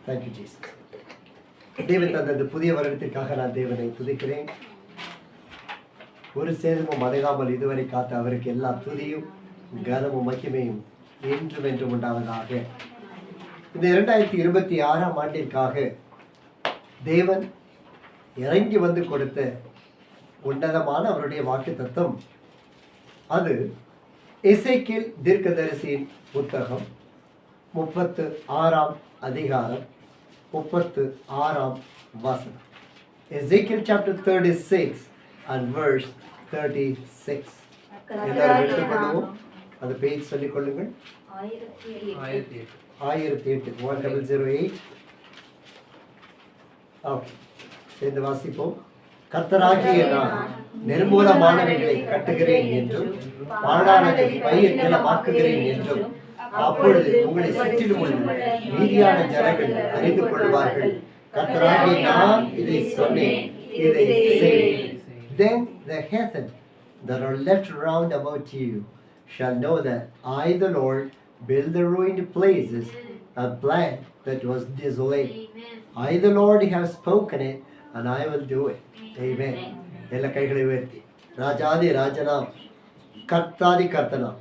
Thank you Jesus. தேவன் தந்த புதிய வருடத்திற்காக நான் தேவனை துதிக்கிறேன். ஒரு சேதமும் அடையாமல் இதுவரை காத்த அவருக்கு எல்லா துதியும் கனமும் மகிமையும் என்றும் என்றும் உண்டாவதாக. இந்த 2026ஆம் ஆண்டிற்காக தேவன் இறங்கி வந்து கொடுத்த உன்னதமான அவருடைய வாக்குத்தத்தம், அது எசேக்கியேல் தீர்க்கதரிசியின் புத்தகம் 36ஆம் அதிகாரம் 36ஆம் வசனம். எசேக்கியேல் chapter 36 and verse 36. எல்லாரும் எடுத்துக்கொள்வோம். அந்த பேஜ் சொல்லிக் கொள்ளுங்கள். 1008 1008. ஓகே, சேர்ந்து வாசிப்போம். கர்த்தராகிய நான் நிர்மூலமானவைகளை கட்டுகிறேன் என்றும் பாழானதை பயிர் நிலமாக்குகிறேன் என்றும் அப்பொழுது உங்களை சுற்றிலும் உள்ள மீதியான ஜனங்கள் அறிந்து கொள்வார்கள். கர்த்தராகிய நான் இதை சொன்னேன், இதை செய்தேன். Then the heathen that are left round about you shall know that I, the Lord, build the ruined places and plant that was desolate. I, the Lord, have spoken it, and I will do it. Amen. எல்லா கைகளை உயர்த்தி, ராஜாதி ராஜனாம் கர்த்தாதி கர்த்தனாம்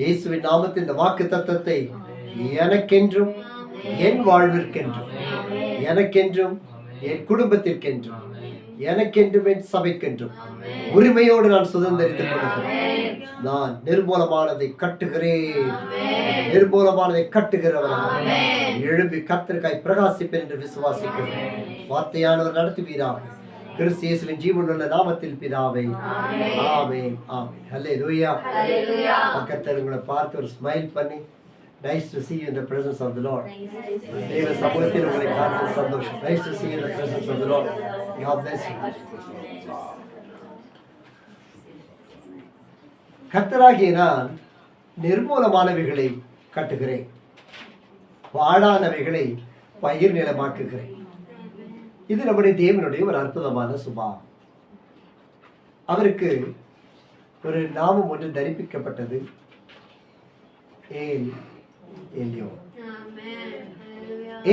இயேசுவின் நாமத்தில் இந்த வாக்கு தத்தத்தை எனக்கென்றும் என் வாழ்விற்கென்றும் எனக்கென்றும் என் குடும்பத்திற்கென்றும் எனக்கென்றும் என் சபைக்கென்றும் உரிமையோடு நான் சுதந்திரித்துக் கொள்கிறேன். நான் நிர்மூலமானதை கட்டுகிறேன். நிர்மூலமானதை கட்டுகிறவன் எழும்பி கர்த்தருக்காய் பிரகாசிப்பேன் என்று விசுவாசிக்கிறேன். வார்த்தையானவர் நடத்துவீராக. கிறிஸ்து இயேசுவின் ஜீவனுள்ள நாமத்தில் பிதாவே, ஆமென் ஆமென். ஹல்லேலூயா. பக்கத்துல உங்களை பார்த்து ஒரு ஸ்மைல் பண்ணி, nice to see you in the presence of the Lord. தேவ சமூகத்தில் உங்களை பார்த்து சந்தோஷம். Nice to see you in the presence of the Lord. God bless you. கர்த்தராகிய நான் நிர்மூலமானவைகளை கட்டுகிறேன், வாடானவைகளை பயிர் நிலமாக்குகிறேன். இது நம்முடைய தேவனுடைய ஒரு அற்புதமான சுபாவம். அவருக்கு ஒரு நாமம் ஒன்று தரிப்பிக்கப்பட்டது, ஏல் எலியோன்.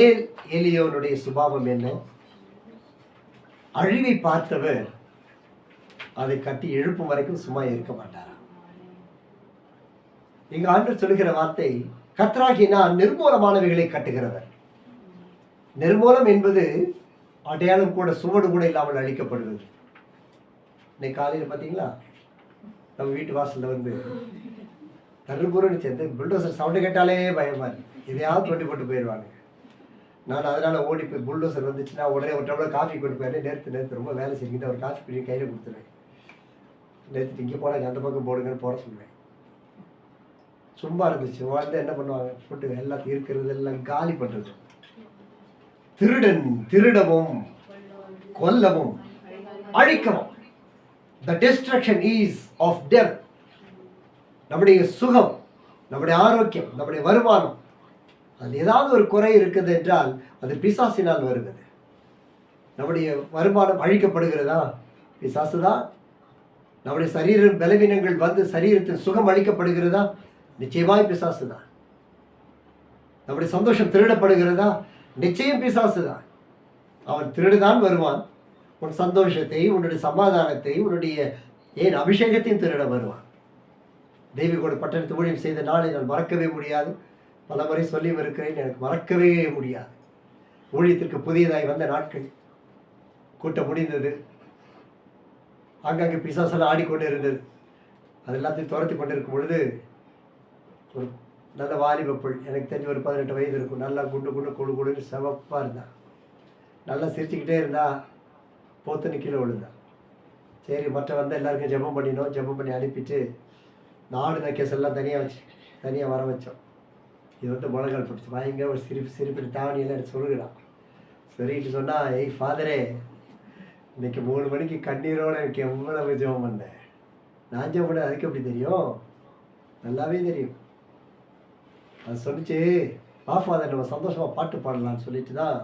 ஏல் எலியோனுடைய சுபாவம் என்ன? அழிவை பார்த்தவர் அதை கட்டி எழுப்பும் வரைக்கும் சும்மா இருக்க மாட்டாராம். இங்க ஆண்டவர் சொல்லுகிற வார்த்தை, கர்த்தராகிய நான் நிர்மூலமானவைகளை கட்டுகிறவர். நிர்மூலம் என்பது அடையாளம் கூட, சுவடு கூட இல்லாமல் அழிக்கப்படுவது. இன்னைக்கு காலையில் பார்த்தீங்களா, நம்ம வீட்டு வாசலில் வந்து தருபுரன்னு சேர்ந்து புல்டோசர் சவுண்டு கேட்டாலே பயமா இருக்கு. எதையாவது தொட்டி போட்டு போயிடுவாங்க. நான் அதனால ஓடி போய் புல்டோசர் வந்துச்சுன்னா உடனே ஒரு டம்ளர் காஃபி கொண்டு போயிடுறேன். நேற்று ரொம்ப வேலை செஞ்சுட்டு ஒரு காஃபி பண்ணி கையில் கொடுத்துருவேன். நேற்று இங்கே போனாங்க, அந்த பக்கம் போடுங்கன்னு போட சொல்லுவேன். சும்மா இருந்துச்சு. வந்து என்ன பண்ணுவாங்க, போட்டு எல்லாத்தையும் இருக்கிறது எல்லாம் காலி பண்ணுறது. திருடன் திருடவும் கொல்லவும் அழிக்கவும். The destruction is of death. நம்முடைய சுகம், நம்முடைய ஆரோக்கியம், நம்முடைய வருமானம், அது ஏதாவது ஒரு குறை இருக்குது என்றால் அது பிசாசினால் வருகிறது. நம்முடைய வருமானம் அழிக்கப்படுகிறதா? பிசாசு தான். நம்முடைய சரீர பலவீனங்கள் வந்து சரீரத்தின் சுகம் அழிக்கப்படுகிறதா? நிச்சயமாய் பிசாசு தான். நம்முடைய சந்தோஷம் திருடப்படுகிறதா? நிச்சயம் பிசாசு தான். அவன் திருடுதான் வருவான். உன் சந்தோஷத்தை, உன்னுடைய சமாதானத்தை, உன்னுடைய ஏன் அபிஷேகத்தையும் திருட வருவான். தெய்வீகோட பட்டணத்து ஊழியம் செய்த நாளை நான் மறக்கவே முடியாது. பல முறை சொல்லியும் இருக்கிறேன், எனக்கு மறக்கவே முடியாது. ஊழியத்திற்கு புதியதாய் வந்த நாட்கள், கூட்டம் முடிந்தது. அங்கங்கே பிசாசெல்லாம் ஆடிக்கொண்டு இருந்தது. அது எல்லாத்தையும் துரத்தி கொண்டு இருக்கும் பொழுது ஒரு நல்ல வாலிபப்புள், எனக்கு தெரிஞ்சு ஒரு 18 வயது இருக்கும், நல்லா குண்டு குண்டு கொடு கொடுன்னு செவப்பாக இருந்தான். நல்லா சிரிச்சுக்கிட்டே இருந்தா. போத்துன்னு கீழே விழுந்தான். சரி, மற்ற வந்து எல்லாருக்கும் ஜெபம் பண்ணினோம். ஜெபம் பண்ணி அனுப்பிட்டு நாடு கேஸ் எல்லாம் தனியாக வர வச்சோம். இது வந்து முழங்கால் பிடிச்சி பயங்கர ஒரு சிரிப்பிட்டு தாவணியெல்லாம் எடுத்து சொல்லுகிறான். சரிட்டு சொன்னால், ஏய் ஃபாதரே, இன்னைக்கு 3 மணிக்கு கண்ணீரோடு எனக்கு எவ்வளவு ஜெபம் பண்ணேன். நான் ஜெபம் பண்ண அதுக்கு எப்படி தெரியும்? நல்லாவே தெரியும். அது சொல்லிச்சு, ஃபாதர் நம்ம சந்தோஷமாக பாட்டு பாடலான்னு சொல்லிட்டு தான்.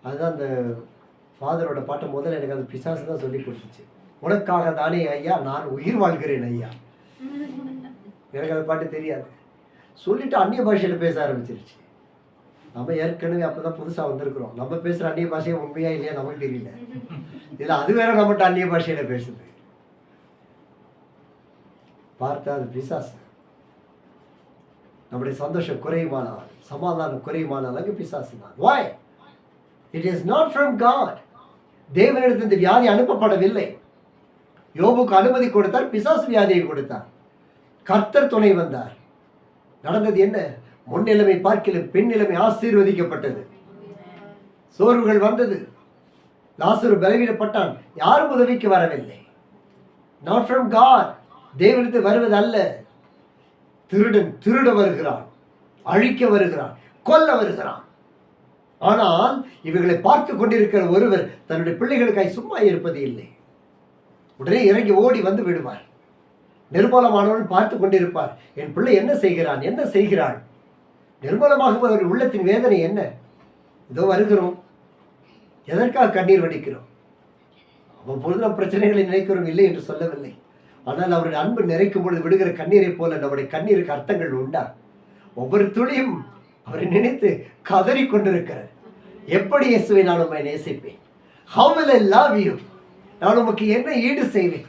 அதுதான் அந்த ஃபாதரோட பாட்டை முதல்ல எனக்கு அந்த பிசாசு தான் சொல்லி கொடுத்துச்சு. உனக்காக தானே ஐயா நான் உயிர் வாழ்கிறேன் ஐயா. எனக்கு அந்த பாட்டு தெரியாது. சொல்லிட்டு அந்நிய பாஷையில் பேச ஆரம்பிச்சிருச்சு. நம்ம ஏற்கனவே அப்பதான் புதுசா வந்திருக்கிறோம். நம்ம பேசுற அந்நிய பாஷையை உண்மையா இல்லையா நமக்கு தெரியல. இதுல அது வேற நம்மகிட்ட அந்நிய பாஷையில பேசுது. பார்த்தா அது பிசாசு. நம்முடைய சந்தோஷம் குறையுமானால், சமாதானம் குறையுமானால் அங்கு பிசாசு தான். Why? It is not from God. தேவனிடத்தில் இந்த வியாதி அனுப்பப்படவில்லை. யோபுக்கு அனுமதி கொடுத்தார், பிசாசு வியாதியை கொடுத்தார். கர்த்தர் துணை வந்தார். நடந்தது என்ன? முன்னிலைமை பார்க்கிலும் பெண் நிலைமை ஆசீர்வதிக்கப்பட்டது. சோர்வுகள் வந்தது. லாசரு பலவீனப்பட்டான். யாரும் உதவிக்கு வரவில்லை. Not from God. தேவனிடத்தில் வருவது அல்ல. திருடன் திருட வருகிறான், அழிக்க வருகிறான், கொல்ல வருகிறான். ஆனால் இவர்களை பார்த்து கொண்டிருக்கிற ஒருவர் தன்னுடைய பிள்ளைகளுக்காய் சும்மா இருப்பது இல்லை. உடனே இறங்கி ஓடி வந்து விடுவார். நிர்மூலமானவன் பார்த்து கொண்டிருப்பார். என் பிள்ளை என்ன செய்கிறான், என்ன செய்கிறாள்? நிர்மூலமாக அவர்கள் உள்ளத்தின் வேதனை என்ன? இதோ வருகிறோம். எதற்காக கண்ணீர் வடிக்கிறோம்? அவ்வப்பொழுது நம் பிரச்சனைகளை நினைக்கிறோம், இல்லை என்று சொல்லவில்லை. ஆனால் அவருடைய அன்பு நிறைக்கும் பொழுது விடுகிற கண்ணீரை போல நம்முடைய கண்ணீருக்கு அர்த்தங்கள் உண்டா? ஒவ்வொரு துளியும் அவரை நினைத்து கதறி கொண்டிருக்கிறார். எப்படி இயேசுவை நான் உம்மை நேசிப்பேன்? How will I love you? நான் உமக்கு என்ன ஈடு செய்வேன்?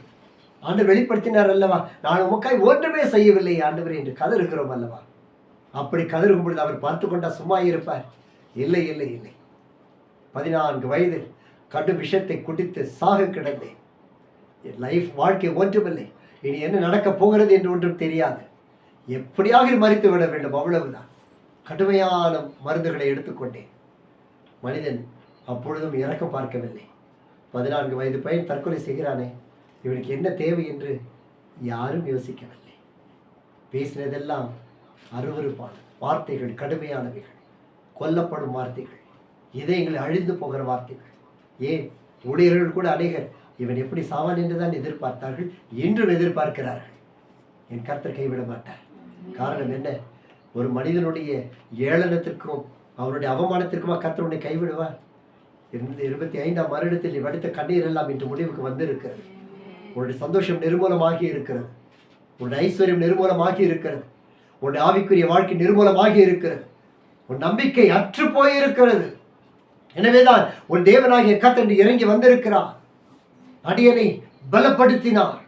ஆண்டவர் வெளிப்படுத்தினார் அல்லவா, நான் உமக்காய் ஒன்றுமே செய்யவில்லை ஆண்டவரே என்று கதறுகிறோம் அல்லவா? அப்படி கதறும் பொழுது அவர் பார்த்து கொண்டா சும்மா இருப்பார்? இல்லை இல்லை இல்லை. 14 வயதில் கடும் விஷத்தை குடித்து சாக கிடந்தேன். என் லைஃப் வாழ்க்கை ஒன்றுமில்லை, இனி என்ன நடக்கப் போகிறது என்று ஒன்றும் தெரியாது, எப்படியாக மறித்து விட வேண்டும், அவ்வளவுதான். கடுமையான மருந்துகளை எடுத்துக்கொண்டேன். மனிதன் அப்பொழுதும் இறக்கம் பார்க்கவில்லை. 14 வயது பையன் தற்கொலை செய்கிறானே, இவனுக்கு என்ன தேவை என்று யாரும் யோசிக்கவில்லை. பேசினதெல்லாம் அருவருப்பான வார்த்தைகள், கடுமையானவைகள், கொல்லப்படும் வார்த்தைகள், இதயங்களை அழிந்து போகிற வார்த்தைகள். ஏன் ஊழியர்கள் கூட அநேகர் இவன் எப்படி சாவான் என்றுதான் எதிர்பார்த்தார்கள், இன்றும் எதிர்பார்க்கிறார்கள். என் கர்த்தர் கைவிட மாட்டார். காரணம் என்ன? ஒரு மனிதனுடைய ஏளனத்திற்கும் அவனுடைய அவமானத்திற்குமா கர்த்தர் உன்னை கைவிடுவார்? 25ஆம் வருடத்தில் நீ வடித்த கண்ணீர் எல்லாம் இன்று முடிவுக்கு வந்திருக்கிறது. உன்னுடைய சந்தோஷம் நிர்மூலமாகி இருக்கிறது. உன்னுடைய ஐஸ்வர்யம் நிர்மூலமாகி இருக்கிறது. உன்னுடைய ஆவிக்குரிய வாழ்க்கை நிர்மூலமாகி இருக்கிறது. உன் நம்பிக்கை அற்று போயிருக்கிறது. எனவேதான் உன் தேவனாகிய கர்த்தர் இறங்கி வந்திருக்கிறார். அடியனை பலப்படுத்தினார்.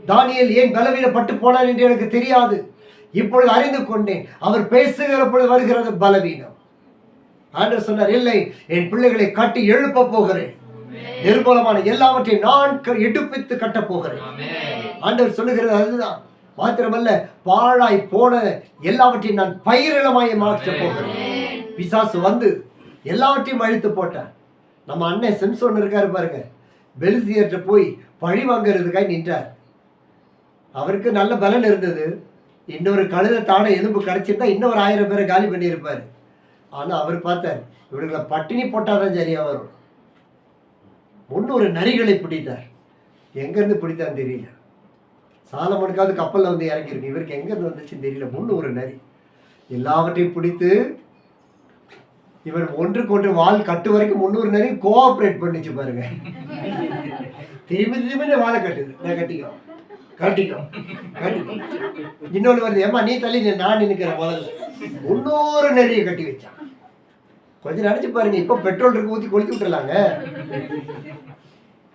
தானியேல் ஏன் பலவீனப்பட்டு போனான் என்று எனக்கு தெரியாது, இப்பொழுது அறிந்து கொண்டேன். அவர் பேசுகிற பொழுது வருகிறது பலவீனம். ஆண்டவர் சொன்னார், இல்லை, என் பிள்ளைகளை கட்டி எழுப்ப போகிறேன். நிர்மூலமான எல்லாவற்றையும் நான் எடுப்பித்து கட்டப் போகிறேன். ஆண்டவர் சொல்லுகிறது அதுதான். மாத்திரமல்ல, பாழாய் போன எல்லாவற்றையும் நான் பயிரிடமாய் மாற்றப் போகிறேன். பிசாசு வந்து எல்லாவற்றையும் அழித்து போட்டான். நம்ம அண்ணன் சிம்சோன் இருக்காரு பாருங்க, பெலிஸ்தியர்கிட்ட போய் பழி வாங்கிறதுக்காக நின்றார். அவருக்கு நல்ல பலன் இருந்தது. இன்னொரு கழுத தாட எலும்பு கிடைச்சிருந்தா இன்னொரு 1000 பேரை காலி பண்ணியிருப்பார். ஆனால் அவர் பார்த்தார், இவர்களை பட்டினி போட்டாதான் சரியா வரும். 300 நரிகளை பிடித்தார். எங்கேருந்து பிடித்தான்னு தெரியல. சாலமோனுக்காவது கப்பலில் வந்து இறங்கியிருக்கு, இவருக்கு எங்கேருந்து வந்துச்சுன்னு தெரியல. 300 நரி எல்லாவற்றையும் பிடித்து இவர் ஒன்றுக்கு ஒன்று வால் கட்டு வரைக்கும் 300 நரி கோஆப்ரேட் பண்ணிச்சு பாருங்க. திரும்பி திரும்பி வாழை கட்டுது. நான் கட்டிக்கோ கட்டிக்கோ கட்டிக்கோ. இன்னொன்று வருது, ஏமா நீ தள்ளி நான் நினைக்கிறேன். முதல்ல 300 நரியை கட்டி வச்சான். கொஞ்சம் நினைச்சு பாருங்க, இப்போ பெட்ரோல் இருக்கு, ஊற்றி கொளுத்தி விட்டுலாங்க.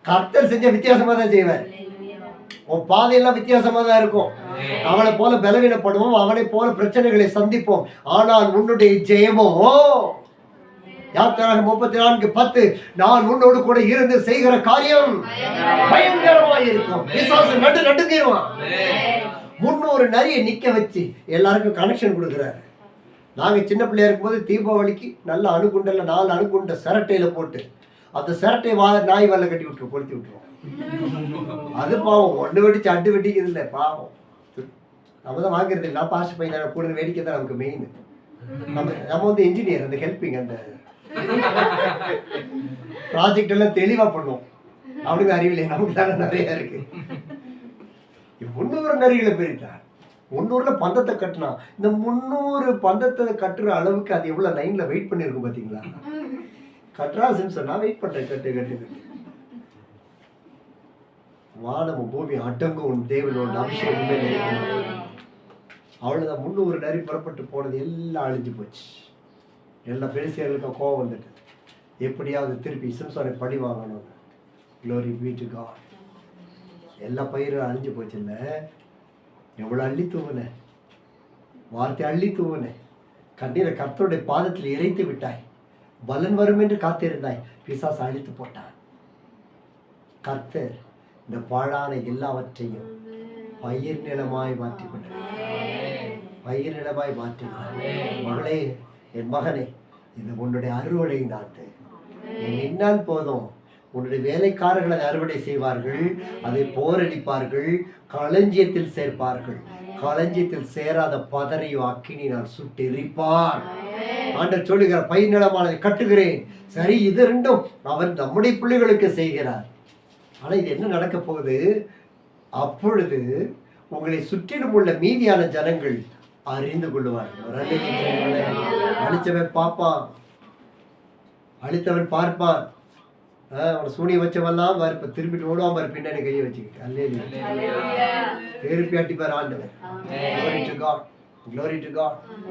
கர்த்தர் செஞ்ச வித்தியாசமா தான் செய்வார். உன் பாதையெல்லாம் வித்தியாசமா தான் இருக்கும். அவனை போல பலவீனப்படுவோம், அவனை போல பிரச்சனைகளை சந்திப்போம். ஆனால் உன்னுடைய ஜெயமோ யாத்திராக 34:10 நான் உன்னோடு கூட இருந்து செய்கிற காரியம் பயங்கரமாக இருக்கும். பிசாசு நடுங்கிடுவான். 300 நரியை நிக்க வச்சு எல்லாருக்கும் கனெக்ஷன் கொடுக்குறாரு. நாங்கள் சின்ன பிள்ளையா இருக்கும்போது தீபாவளிக்கு நல்ல அணுகுண்டல 4 அணுகுண்ட சிரட்டையில போட்டு அந்த சிரட்டை நாய் வல்ல கட்டி விட்டுருவோம், கொளுத்தி விட்டுருவோம். அது பாவம், ஒன்று வெடிச்சு அட்டு வெட்டிக்கிறது இல்லை, பாவம். நம்ம தான் வாங்கிறது இல்லை. நான் பாஸ்ட் பையன் கூட வேடிக்கை தான் நமக்கு மெயின். நம்ம வந்து இன்ஜினியர், அந்த ஹெல்பிங், அந்த ப்ராஜெக்ட் எல்லாம் தெளிவா பண்ணுவோம். அவனுக்கு அறிவில்லை, நமக்கு தானே நிறைய இருக்கு. 300 நரிகளை பெரிட்டார். 300ல பந்தத்தை கட்டினா, இந்த 300 பந்தத்தை கட்டுற அளவுக்கு அது எவ்வளவு லைன்ல வெயிட் பண்ணிருக்கும் பாத்தீங்களா? கட்டுறா சிம்சன், நான் வெயிட் பண்றேன், கட்டு கட்டு கட்டு. வானமும் பூமி அடங்கும் உன் தேவனோட அபிஷேகம். அவ்வளவுதான். 300 நரி புறப்பட்டு போனது எல்லாம் அழிஞ்சு போச்சு. எல்லா பெலிஸ்தியர்களுக்கும் கோபம் வந்துட்டு எப்படியாவது திருப்பி சிம்சோனை பழி வாங்கணும். Glory be to God. எல்லா பயிரும் அழிஞ்சு போச்சு. இல்லை எவ்வளோ அள்ளி தூவுன, வார்த்தை அள்ளி தூவுன, கண்ணீரை கர்த்தருடைய பாதத்தில் இறைத்து விட்டாய், பலன் வரும் என்று காத்திருந்தாய், பிசாசு அழித்து போட்டான். கர்த்தர் இந்த பாழான எல்லாவற்றையும் பயிர் நிலமாய் மாற்றி கொண்டார். பயிர் நிலமாய் மாற்றினார். மகளே, என் மகனே, இது உன்னுடைய அறுவடை நாட்டு. நீ நின்னால் போதும், உன்னுடைய வேலைக்காரர்கள் அதை அறுவடை செய்வார்கள், அதை போரடிப்பார்கள், களஞ்சியத்தில் சேர்ப்பார்கள். களஞ்சியத்தில் சேராத பதறையோ அக்கினினால் சுட்டெரிப்பார். ஆண்டவர் சொல்லுகிற பயிர் நிலமானதை கட்டுகிறேன். சரி, இது ரெண்டும் அவர் நம்முடைய பிள்ளைகளுக்கு செய்கிறார். ஆனா இது என்ன நடக்க போகுது? அப்பொழுது உங்களை சுற்றிலும் உள்ள மீதியான ஜனங்கள் அறிந்து கொள்ளுவார்கள். அழிச்சவன் பார்ப்பான், அழித்தவன் பார்ப்பான். அவனை சூனிய வச்சவெல்லாம் இப்ப திரும்பிட்டு ஓடுவான் பாரு, பின்னாடி கையை வச்சுக்கிட்டு. திருப்பி அட்டிப்பார் ஆண்டவர்.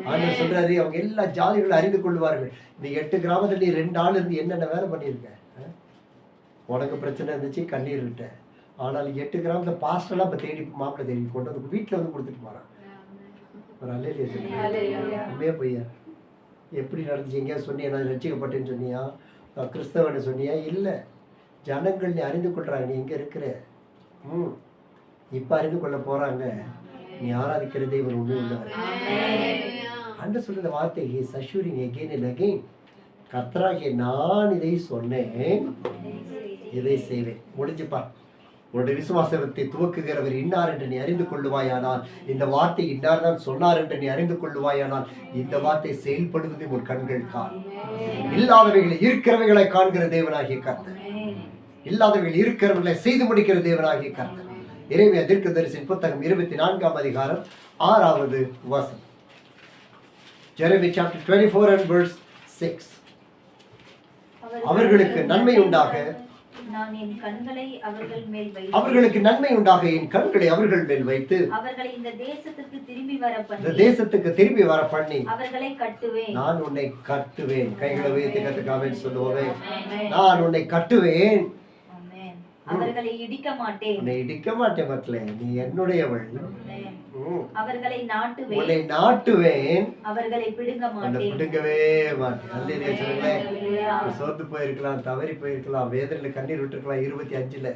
ஆண்டவர் சொல்றாரு, அவங்க எல்லா ஜாதிகளும் அறிந்து கொள்வார்கள். இந்த 8 கிராமத்துல நீ 2 ஆள் இருந்து என்னென்ன வேலை பண்ணியிருக்க. உனக்கு பிரச்சனை இருந்துச்சு, கண்ணீர் விட்ட. ஆனால் 8 கிராமத்துல பாஸ்டர்லாம் இப்போ தேடி மாப்பிள்ளை தேடி கொண்டு வந்து வீட்டில் வந்து கொடுத்துட்டு போறான். ஒரு அல்லையா சொல்லுங்க, உண்மையா பொய்யா? எப்படி நடந்துச்சு? எங்கேயா சொன்னியா நான் ரட்சிக்கப்பட்டேன்னு சொன்னியா? கிறிஸ்தவனை சொன்னியா? இல்லை, ஜனங்கள் நீ அறிந்து கொள்றாங்க நீ எங்கே இருக்கிற. இப்போ அறிந்து கொள்ள போறாங்க நீ ஆராதிக்கிற தெய்வம் உண்மை உள்ளவர். அன்று சொல்ற வார்த்தை he's assuring again and again. கர்த்தராகிய நான் இதை சொன்னேன், இதை செய்வேன். முடிஞ்சுப்பா. உன்னுடைய விசுவாசத்தை துவக்குகிறவர் இன்னார் என்று நீ அறிந்து கொள்ளுவாயானால், இந்த வார்த்தை இன்னார் தான் சொன்னார் என்று நீ அறிந்து கொள்ளுவாயானால், இந்த வார்த்தை செயல்படுவதை உன் கண்கள் காண். இல்லாதவைகளை இருக்கிறவைகளை காண்கிற தேவனாகிய கர்த்தர், இல்லாதவைகள் இருக்கிறவர்களை செய்து முடிக்கிற தேவனாகிய கர்த்தர். எரேமியா தீர்க்கதரிசியின் புத்தகம் 24ஆம் அதிகாரம் 6வது வசனம். Jeremiah chapter 24 and verse 6. அவர்களுக்கு நன்மை உண்டாக நான் என் கண்களை அவர்கள் மேல் வைத்து, அவர்களுக்கு நன்மை உண்டாக என் கண்களை அவர்கள் மேல் வைத்து, அவர்களை இந்த தேசத்துக்கு திரும்பி வர பண்ணி, இந்த தேசத்துக்கு திரும்பி வர பண்ணி, அவர்களை கட்டுவேன். நான் உன்னை கட்டுவேன். கைகளை உயர்த்தி கத்துக்காவேன் சொல்லுவேன். நான் உன்னை கட்டுவேன், அவர்களை இடிக்க மாட்டேன். உன்னை இடிக்க மாட்டேன் மக்களே, நீ என்னுடையவள். அவர்களை நாட்டுவேன், உன்னை நாட்டுவேன், அவர்களை பிடுங்க மாட்டேன், பிடுங்கவே மாட்டேன். அல்லேலூயா சொல்லுங்களேன். சோர்ந்து போயிருக்கலாம், தவறி போயிருக்கலாம், வேதனையில கண்ணீர் விட்டுருக்கலாம். 25ல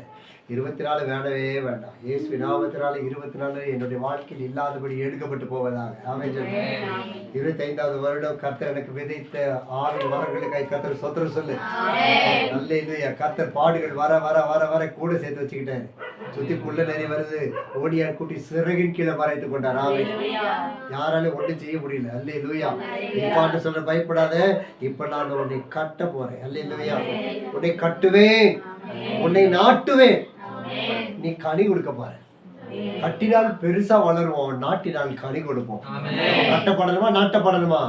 24 வேண்டவே வேண்டாம். இயேசு நாமத்தினால 24 என்னுடைய வாழ்க்கையில் இல்லாதபடி எடுக்கப்பட்டு போவதாக. ஆமென் சொல்லுங்க. 25வது வருடம் கர்த்தர் எனக்கு விதைத்த 6 வரங்களுக்காய் கர்த்தர் சொத்திரம் சொல்லு. அல்லேலூயா. கர்த்தர் பாடுகள் வர வர வர வர கூட சேர்த்து வச்சுக்கிட்டாரு. சுத்தி புள்ள நிறைய வருது, ஓடியான் கூட்டி சிறகின் கீழே மறைத்துக் கொண்டார். ஆமென். யாராலும் ஒன்றும் செய்ய முடியல. அல்லேலூயா. இப்ப சொல்ற பயப்படாத, இப்ப நான் உன்னை கட்ட போறேன். அல்லேலூயா. உன்னை கட்டுவேன், உன்னை நாட்டுவேன், நீ கனி கொடுக்க பாரு. கட்டினால் பெருசா வளருவோம், நாட்டினால் கனி கொடுப்போம். கட்டப்படணுமா நாட்டப்படணுமா?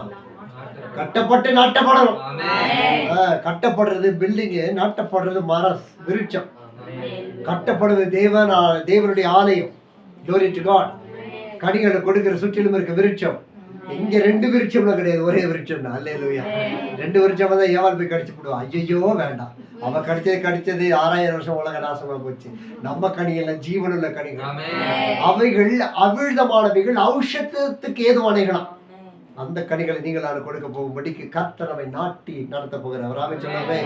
கட்டப்பட்டு நாட்டப்படணும். கட்டப்படுறது பில்டிங், நாட்டப்படுறது மரம் விருட்சம். கட்டப்படுவது தேவனுடைய ஆலயம். Glory to God. கனிகளை கொடுக்கிற சுற்றிலும் இருக்க விருட்சம். இங்க 2 விருட்சம்லாம் கிடையாது, ஒரே விருட்சம் தான். அல்லேலூயா. 2 விருட்சம் தான் ஏவாள் போய் கடிச்சு போடுவான். ஐயோ வேண்டாம், அவ கடிச்சது 6000 வருஷம் உலக நாசமா போச்சு. நம்ம கனிகள் ஜீவனுள்ள கனிகள், அவைகள் அவிழ்தமானவைகள், ஔஷதத்துக்கு ஏதுவானைகளாம். அந்த கனிகளை நீங்கள் கொடுக்க போகும்படிக்கு கர்த்தர் நம்மை நாட்டி நடத்த போகிறார். ஆமென் சொன்னாவே.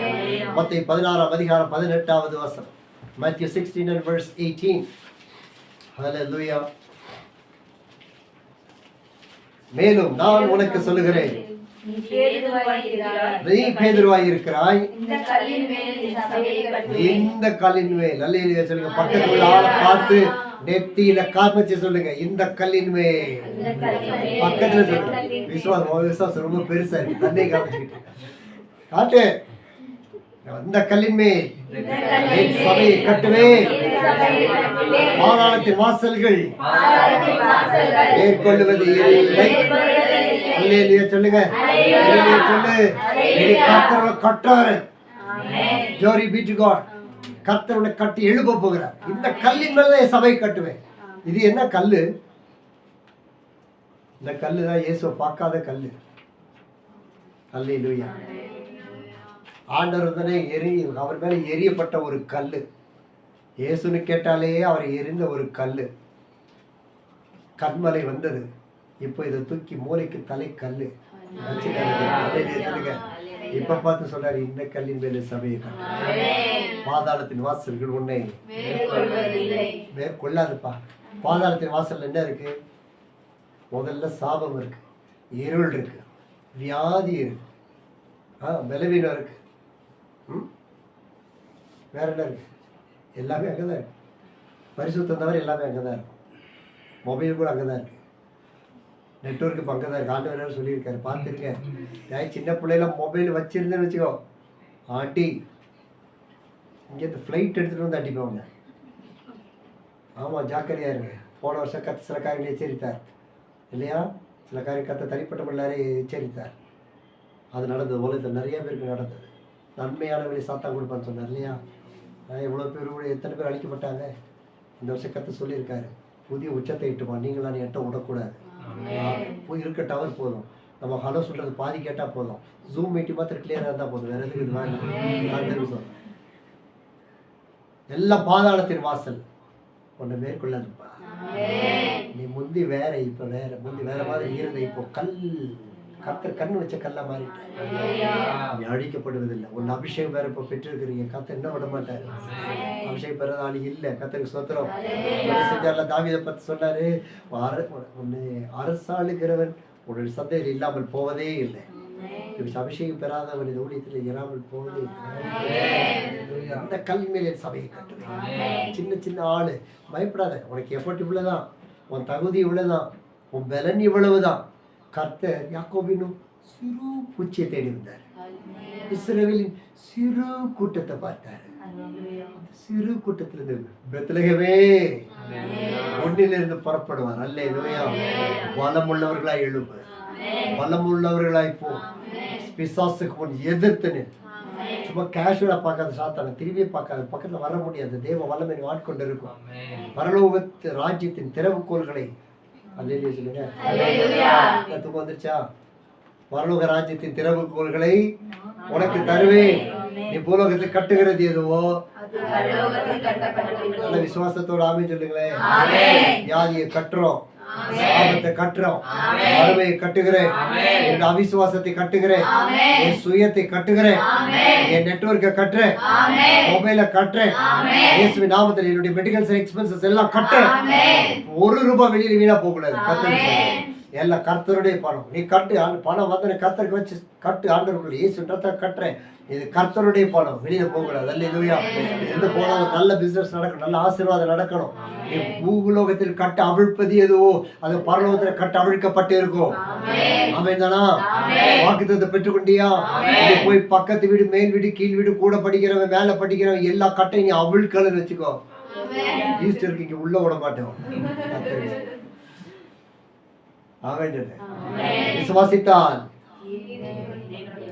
மத்தேயு 16ஆம் அதிகாரம் 18வது வசனம். Matthew 16 and verse 18. Hallelujah. மேலும் நான் உனக்கு சொல்லுகிறேன், நீ பேதுருவாய் இருக்கிறாய், இந்த கல்லின் மேல். அல்லேலூயா சொல்லுங்க. பக்கத்துல ஆளை பார்த்து நெத்தியில காமிச்சு சொல்லுங்க, இந்த கல்லின் மேல். பக்கத்துல சொல்லுங்க. விசுவாசம் ரொம்ப பெருசா இருக்கு. தன்னை காமிச்சுக்கிட்டு காட்டு. இந்த கல்லின் மேல் சபையை கட்டுவேன், பாதாளத்தின் வாசல்கள் மேற்கொள்ளுவது இல்லை. அல்லேலூயா சொல்லுங்க. சொல்லு. கர்த்தர் Glory be to God. கர்த்தர் கட்டி எழுப்ப போகிறார். இந்த கல்லின் மேல சபை கட்டுவேன். இது என்ன கல்லு? இந்த கல்லு தான் இயேசுவை பார்க்காத கல்லு. அல்லேலூயா. ஆண்டவர் தானே அவர் மேல எரியப்பட்ட ஒரு கல்லு. இயேசுன்னு கேட்டாலே அவரை எரிந்த ஒரு கல்லு. கண்மலை வந்தது. இப்போ இதை தூக்கி மூளைக்கு தலை கல்லு சொல்லுங்க. இப்ப பார்த்து சொல்றாரு, இந்த கல்லின் மேல சபையை கட்டு. பாதாளத்தின் வாசல்கள் உன்னை மேற்கொள்ளாதுப்பா. பாதாளத்தின் வாசல்ல என்ன இருக்கு? முதல்ல சாபம் இருக்கு, இருள் இருக்கு, வியாதி இருக்கு, பலவீனம் இருக்கு, வேற என்ன இருக்கு? எல்லாமே அங்கதான் இருக்கு. பரிசுத்தம் தவிர எல்லாமே அங்கதான் இருக்கும். மொபைல் கூட அங்கதான் இருக்கு. நெட்வொர்க்கு இப்போ அங்கே தான் இருக்கு. ஆண்டவர் சொல்லியிருக்காரு, பார்த்துருக்கேன். சின்ன பிள்ளைல மொபைல் வச்சிருந்தேன்னு வச்சுக்கோ, ஆண்டி இங்கேருந்து ஃப்ளைட் எடுத்துகிட்டு வந்து அடிப்பாங்க. ஆமாம், ஜாக்கிரதையாக இருங்க. போன வருஷம் கற்று சில காரியங்களை எச்சரித்தார் இல்லையா? சில காரியம் கற்று தனிப்பட்ட பிள்ளாரே எச்சரித்தார். அது நடந்தது. உலகத்தில் நிறைய பேருக்கு நடந்தது. நன்மையானவர்களை சாத்தா கொடுப்பான்னு சொன்னார் இல்லையா? எவ்வளோ பேர் கூட எத்தனை பேர் அழிக்கப்பட்டாங்க. இந்த வருஷம் கற்று சொல்லியிருக்காரு, புதிய உச்சத்தை இட்டுமா, நீங்களாம் எட்ட விடக்கூடாது. போய் இருக்க டவர் போதும். நம்ம ஹலோ சொல்றது பாதி கேட்டா போதும். ஜூம் மீட்டிங் மாத்திரம் கிளியரா இருந்தா போதும். வேற எதுக்கு இது வேண்டாம். எல்லாம் பாதாளத்தின் வாசல் ஒண்ணு மேற்கொள்ளாதுப்பா. நீ முந்தி வேற, இப்ப வேற. முந்தி வேற மாதிரி இருந்த, இப்போ கர்த்தர் கண்ணு வச்ச கல்லா மாறிட்ட. நீ அழிக்கப்படுவதில்லை. ஒன்னு அபிஷேகம் வேற இப்ப பெற்றிருக்கிறீங்க. கர்த்தர் என்ன விட மாட்டாரு. அபிஷேகம் பெறாத ஆளு இல்ல. கர்த்தருக்கு ஸ்தோத்திரம். செஞ்சார்ல, தாவீதை பத்தி சொன்னாரு, ஒன்னு அரசாளுகிறவன் உன்னுடைய சந்தையில் இல்லாமல் போவதே இல்லை. அபிஷேகம் பெறாதவன் இந்த ஊழியத்தில் இராமல் போவதே இல்லை. அந்த கல்வி மேலே சபையை கட்டுவேன். சின்ன சின்ன ஆளு பயப்படாத. உனக்கு எஃபர்ட் இவ்வளவுதான், உன் தகுதி இவ்வளவுதான், உன் பலன் இவ்வளவுதான். கர்த்தர் யாக்கோபினும் சிறு பூச்சியை தேடி வந்தார். இஸ்ரவேலின் சிறு கூட்டத்தை பார்த்தார். சிறு கூட்டத்திலிருந்து பெத்லகேமே ஒன்னிலிருந்து புறப்படுவார். அல்லேலூயா. பலமுள்ளவர்களாய் எழுப்பு, பலமுள்ளவர்களாய் போ. பிசாசுக்கு முன் எதிர்த்து நில். சும்மா கேஷுவலா பார்க்காத, சாத்தான திரும்பியே பார்க்காத. பக்கத்துல வர முடியாது. தேவ வல்லமை ஆட்கொண்டு இருக்கும். பரலோகத்து ராஜ்யத்தின் திறவுகோல்களை அல்லேலூயா சொல்லுங்க. தூக்கம் வந்துருச்சா? பரலோக ராஜ்யத்தின் திறவுகோல்களை உனக்கு தருவேன். நீ பூலோகத்தில் கட்டுகிறது எதுவோ நல்ல விசுவாசத்தோட ஆமென் சொல்லுங்களேன். வியாதியை கட்டுறோம், சாபத்தை கட்டுறோம், வறுமையை கட்டுகிறேன், என் அவிசுவாசத்தை கட்டுகிறேன், என் சுயத்தை கட்டுகிறேன், என் நெட்வொர்க்கை கட்டுறேன், மொபைல கட்டுறேன். இயேசுவின் நாமத்தில் என்னுடைய மெடிக்கல் எக்ஸ்பென்சஸ் எல்லாம் கட்டுறேன். ₹1 வெளியில வீணா போக கூடாது. எல்லாம் கர்த்தருடைய பணம். நீ கட்டு, பணம் வந்து கர்த்தருக்கு வச்சு கட்டு. ஆண்டவர்கள் இயேசுன்றத கட்டுறேன். இது கர்த்தருடைய பணம், வெளியில போகக்கூடாது. அல்லேலூயா. எந்த போனாலும் நல்ல பிசினஸ் நடக்கணும், நல்ல ஆசீர்வாதம் நடக்கணும். நீ பூலோகத்தில் கட்ட அவிழ்ப்பது எதுவோ அது பரலோகத்தில் கட்ட அவிழ்க்கப்பட்டு இருக்கும். ஆமென் தானா? வாக்குத்தத்தத்தை பெற்றுக்கொண்டியா? போய் பக்கத்து வீடு, மேல் வீடு, கீழ் வீடு, கூட படிக்கிறவன், மேல படிக்கிறவன் எல்லா கட்டையும் நீ அவிழ்க்கலன்னு வச்சுக்கோ. ஈஸ்டருக்கு இங்க உள்ள விட மாட்டேன். விசுவாசித்தால்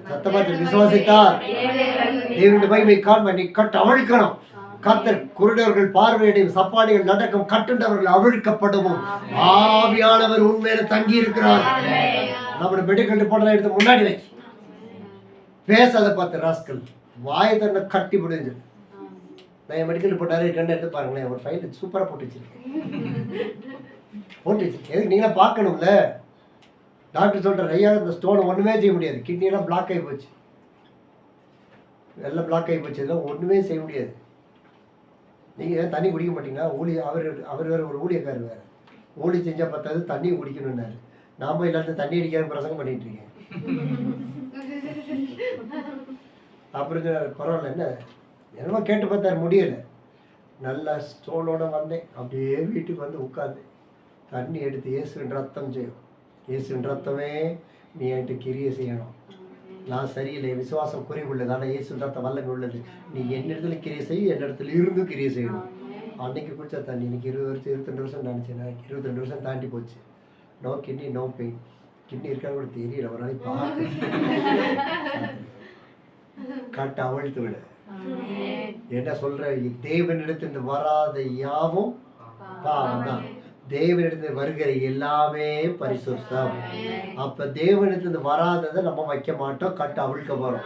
சத்தமாச்சு, விசுவாசித்தால் தேவனுடைய மகிமை காண்பாய். நீ கட்டு அவிழ்க்கணும். கர்த்தர் குருடர்கள் பார்வையடையும், சப்பாடிகள் நடக்கும், கட்டுண்டவர்கள் அவிழ்க்கப்படவும் ஆவியானவர் உண்மையில தங்கி இருக்கிறார். நம்மளுடைய மெடிக்கல் ரிப்போர்ட் எடுத்து முன்னாடி வை. பேசாத பார்த்து ராஸ்கல் வாயை தன்னை கட்டி முடிஞ்சு. நான் என் மெடிக்கல் ரிப்போர்ட் எடுத்து பாருங்களேன். ஒரு ஃபைல் சூப்பரா போட்டு வச்சிருக்கேன். எதுக்கு நீங்களா பார்க்கணும்ல. டாக்டர் சொல்ற, ஐயா இந்த ஸ்டோன் ஒண்ணுமே செய்ய முடியாது, கிட்னி எல்லாம் பிளாக் ஆகி போச்சு, எல்லாம் பிளாக் ஆகி போச்சு, இதெல்லாம் ஒண்ணுமே செய்ய முடியாது. நீங்க தண்ணி குடிக்க மாட்டீங்களா? அவர் வேற ஒரு ஊழியக்காரர் வேற. ஊழி செஞ்சா பத்தாது, தண்ணி குடிக்கணும்னாரு. நாம எல்லாத்தையும் தண்ணி அடிக்காத பிரசங்கம் பண்ணிட்டு இருக்கேன். அப்புறம் பரவாயில்ல, என்ன என்னமோ கேட்டு பார்த்தாரு, முடியல. நல்லா ஸ்டோனோட வந்தேன். அப்படியே வீட்டுக்கு வந்து உட்காந்து தண்ணி எடுத்து, இயேசுவின் ரத்தம் செய்யும். இயேசுவின் ரத்தமே நீ என்கிட்ட கிரியை செய்யணும். நான் சரியில்லை, விசுவாசம் குறைவுள்ளது, ஆனால் இயேசுவின் ரத்தம் வல்லமை உள்ளது. நீ என் இடத்துல கிரியை செய்ய, என் இடத்துல இருந்து கிரியை செய்யணும். அன்னைக்கு குடிச்சா தண்ணி இன்னைக்கு 20 வருஷம் 22 வருஷம் நினச்சேன். 22 வருஷம் தாண்டி போச்சு. No kidney, no pain. Kidney இருக்கான்னு கூட தெரியல. ஒரு நாளைக்கு பார்த்து கட்ட அவிழ்த்து விட. என்ன சொல்ற? தேவனிடத்திலிருந்து வராத யாவும் பாவம் தான். தேவனிடத்தில் வருகிற எல்லாமே பரிசுத்தம். அப்ப தேவனிடத்துல வராததை நம்ம வைக்க மாட்டோம், கட்டு அவிழ்க்க போறோம்.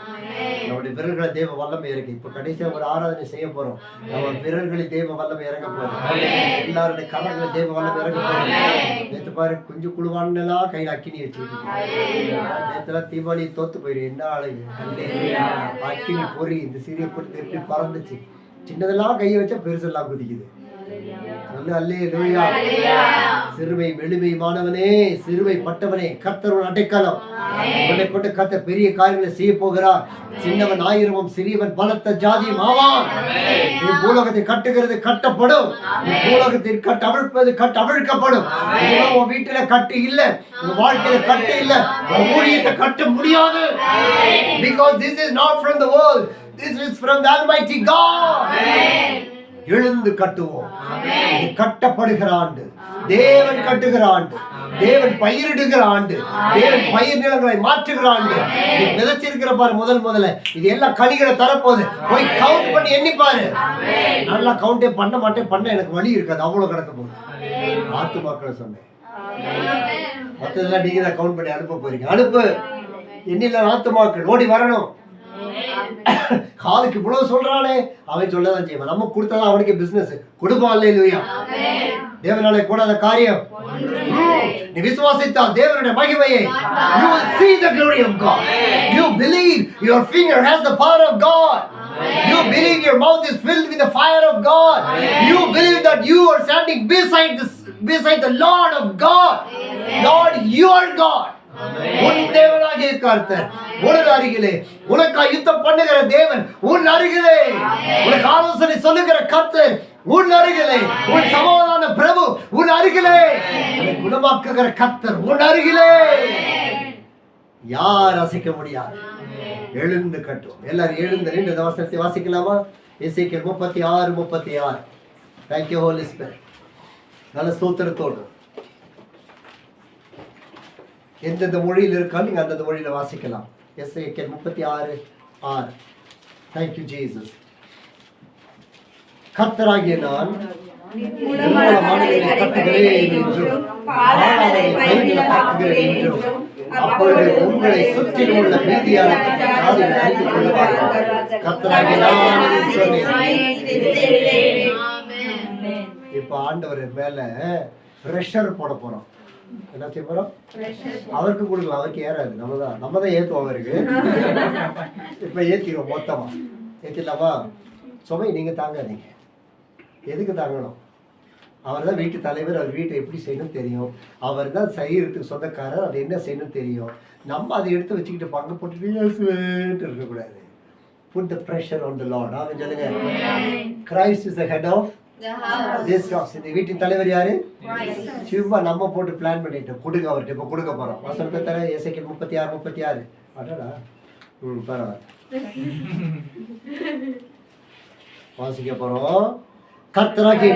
நம்முடைய விரல்களை தேவ வல்லமை இறங்க. இப்ப கடைசியா ஒரு ஆராதனை செய்ய போறோம். நம்ம விரல்களில் தேவ வல்லமை இறங்க போறோம். எல்லாருடைய கரங்களை தேவ வல்லமை இறங்க போறோம். நேற்று பாரு கொஞ்சம் குழுவானெல்லாம் கையில் அக்கினி வச்சுக்கிட்டு நேற்றுலாம் தீபாவளி தோத்து போயிடு. என்ன ஆளுங்க அக்கினி பொறி இந்த சிறிய பொறுத்து எப்படி பறந்துச்சு. சின்னதெல்லாம் கையை வச்சா பெருசெல்லாம் குதிக்குது. சிறுமை மெளிமையானவனே, சிறுமை பட்டவனே, கர்த்தர் அடைக்கலம். உன்னை கொண்டு கர்த்தர் பெரிய காரியங்களை செய்ய போகிறார். சின்னவன் ஆயிரமும் சிறியவன் பலத்த ஜாதியும் ஆவான். பூலோகத்தை கட்டுகிறது கட்டப்படும், பூலோகத்தில் கட்டவிழ்ப்பது கட்டவிழ்க்கப்படும். உன் வீட்டுல கட்டு இல்ல, உன் வாழ்க்கையில கட்டு இல்ல, உன் ஊழியத்தை கட்ட முடியாது. Because this is not from the world, this is from the Almighty God. எழுந்து கட்டுவோம். கட்டப்படுகிற ஆண்டு, தேவன் கட்டுகிற ஆண்டு, தேவன் பயிரிடுகிற ஆண்டு, தேவன் பயிர் நிலங்களை மாற்றுகிற ஆண்டு. விதைச்சிருக்கிற பாரு முதல்ல இது எல்லாம் கனிகளை தரப்போகுது. போய் கவுண்ட் பண்ணி எண்ணிப்பாரு. நல்லா கவுண்டே பண்ண மாட்டேன், பண்ண எனக்கு வழி இருக்காது, அவ்வளவு கிடக்க போகுது. ஆத்து மக்களை சொன்னேன், மற்றதெல்லாம் நீங்க தான் கவுண்ட் பண்ணி அனுப்ப போறீங்க. அனுப்பு. எண்ணில ஆத்துமாக்கள் ஓடி வரணும். காலுக்கு இவ்வளவு சொல்றானே, அவன் சொல்லதான் செய்வான். நம்ம கொடுத்ததான் அவனுக்கு பிசினஸ் கொடுப்பான். அல்லேலூயா. தேவனாலே கூடாத காரியம். நீ விசுவாசித்தால் தேவனுடைய மகிமையை, you will see the glory of God. You believe your finger has the power of God. You believe your mouth is filled with the fire of God. You believe that you are standing beside the Lord of God. Lord, you are God. உன் தேவனாகிய கர்த்தர் உனக்கு அருகிலே, உனக்கு யுத்தம் பண்ணுகிற தேவன் உன் அருகிலே, உனக்கு ஆலோசனை சொல்லுகிற கர்த்தர் உன் அருகிலே, உன் சமாதான பிரபு உன் அருகிலே, குணமாக்குகிற கர்த்தர் உன் அருகிலே. யார் அசைக்க முடியாது. எழுந்து கட்டும். எல்லாரும் எழுந்து நின்று இந்த வசனத்தை வாசிக்கலாமா? எசேக்கியேல் 36:36. Thank you Holy Spirit. நல்ல ஸ்தோத்திரத்தோடு எந்தெந்த மொழியில் இருக்கான்னு நீங்க அந்தந்த மொழியில வாசிக்கலாம். எசேக்கியேல் 36:6. Thank you Jesus. கர்த்தராகிய நான் கட்டுகிறேன் என்றும் அப்பொழுது உங்களை சுற்றிலும் உள்ள மீதியான அறிந்து கொள்வார்கள். கர்த்தராகிய நான் சொன்னேன். இப்ப ஆண்டவர் மேல பிரஷர் போட போறோம். என்ன செய்ய போறோம்? அவருக்கு கொடுக்கலாம், அவருக்கு ஏறாது. நம்ம தான் ஏத்துவோம் அவருக்கு. இப்ப ஏத்திடுவோம், மொத்தமா ஏத்திடலாமா? சுமை நீங்க தாங்காதீங்க. எதுக்கு தாங்கணும்? அவர் தான் வீட்டு தலைவர். அவர் வீட்டை எப்படி செய்யணும் தெரியும். அவர் தான் செய்யறதுக்கு சொந்தக்காரர். அது என்ன செய்யணும் தெரியும். நம்ம அதை எடுத்து வச்சுக்கிட்டு பங்கு போட்டுட்டு இருக்கக்கூடாது. Put the pressure on the Lord. ஆமென் சொல்லுங்க. Christ is the head of this house. இந்த வீட்டின் தலைவர் யாரு? சிவா. நம்ம போட்டு பிளான் பண்ணிட்டோம். கொடுங்க அவர்கிட்ட. இப்ப கொடுக்க போறோம். வசனத்தை தர எசேக்கியேல் 36:36. அடடா. பரவாயில்ல. வாசிக்க போறோம். கர்த்தராகிய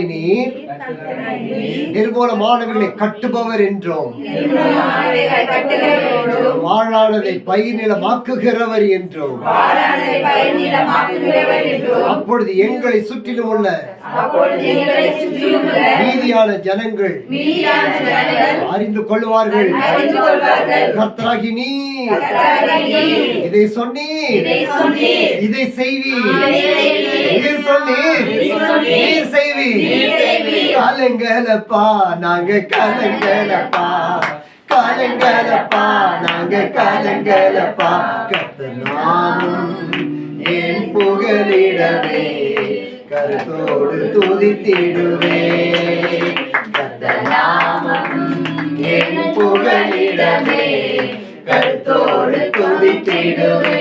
நீர் நிர்மூலமானவைகளை கட்டுபவர் என்றும் வாழானதை பயிர் நிலமாக்குகிறவர் என்றும் அப்பொழுது எங்களை சுற்றிலும் உள்ள மீதியான ஜனங்கள் அறிந்து கொள்வார்கள். கர்த்தராகிய நீர் இதை சொன்னீர், இதை செய்வீர், இதை சொன்னீர் கலங்கலப்பா நாங்க கலங்கலப்பா, கலங்கலப்பா நாங்க கலங்கலப்பா. கர்த்தர் நாமம் என் புகலிடமே, கருத்தோடு துதித்திடுவே. கர்த்தர் நாமம் என் புகலிடமே, கருத்தோடு துதித்திடுவே.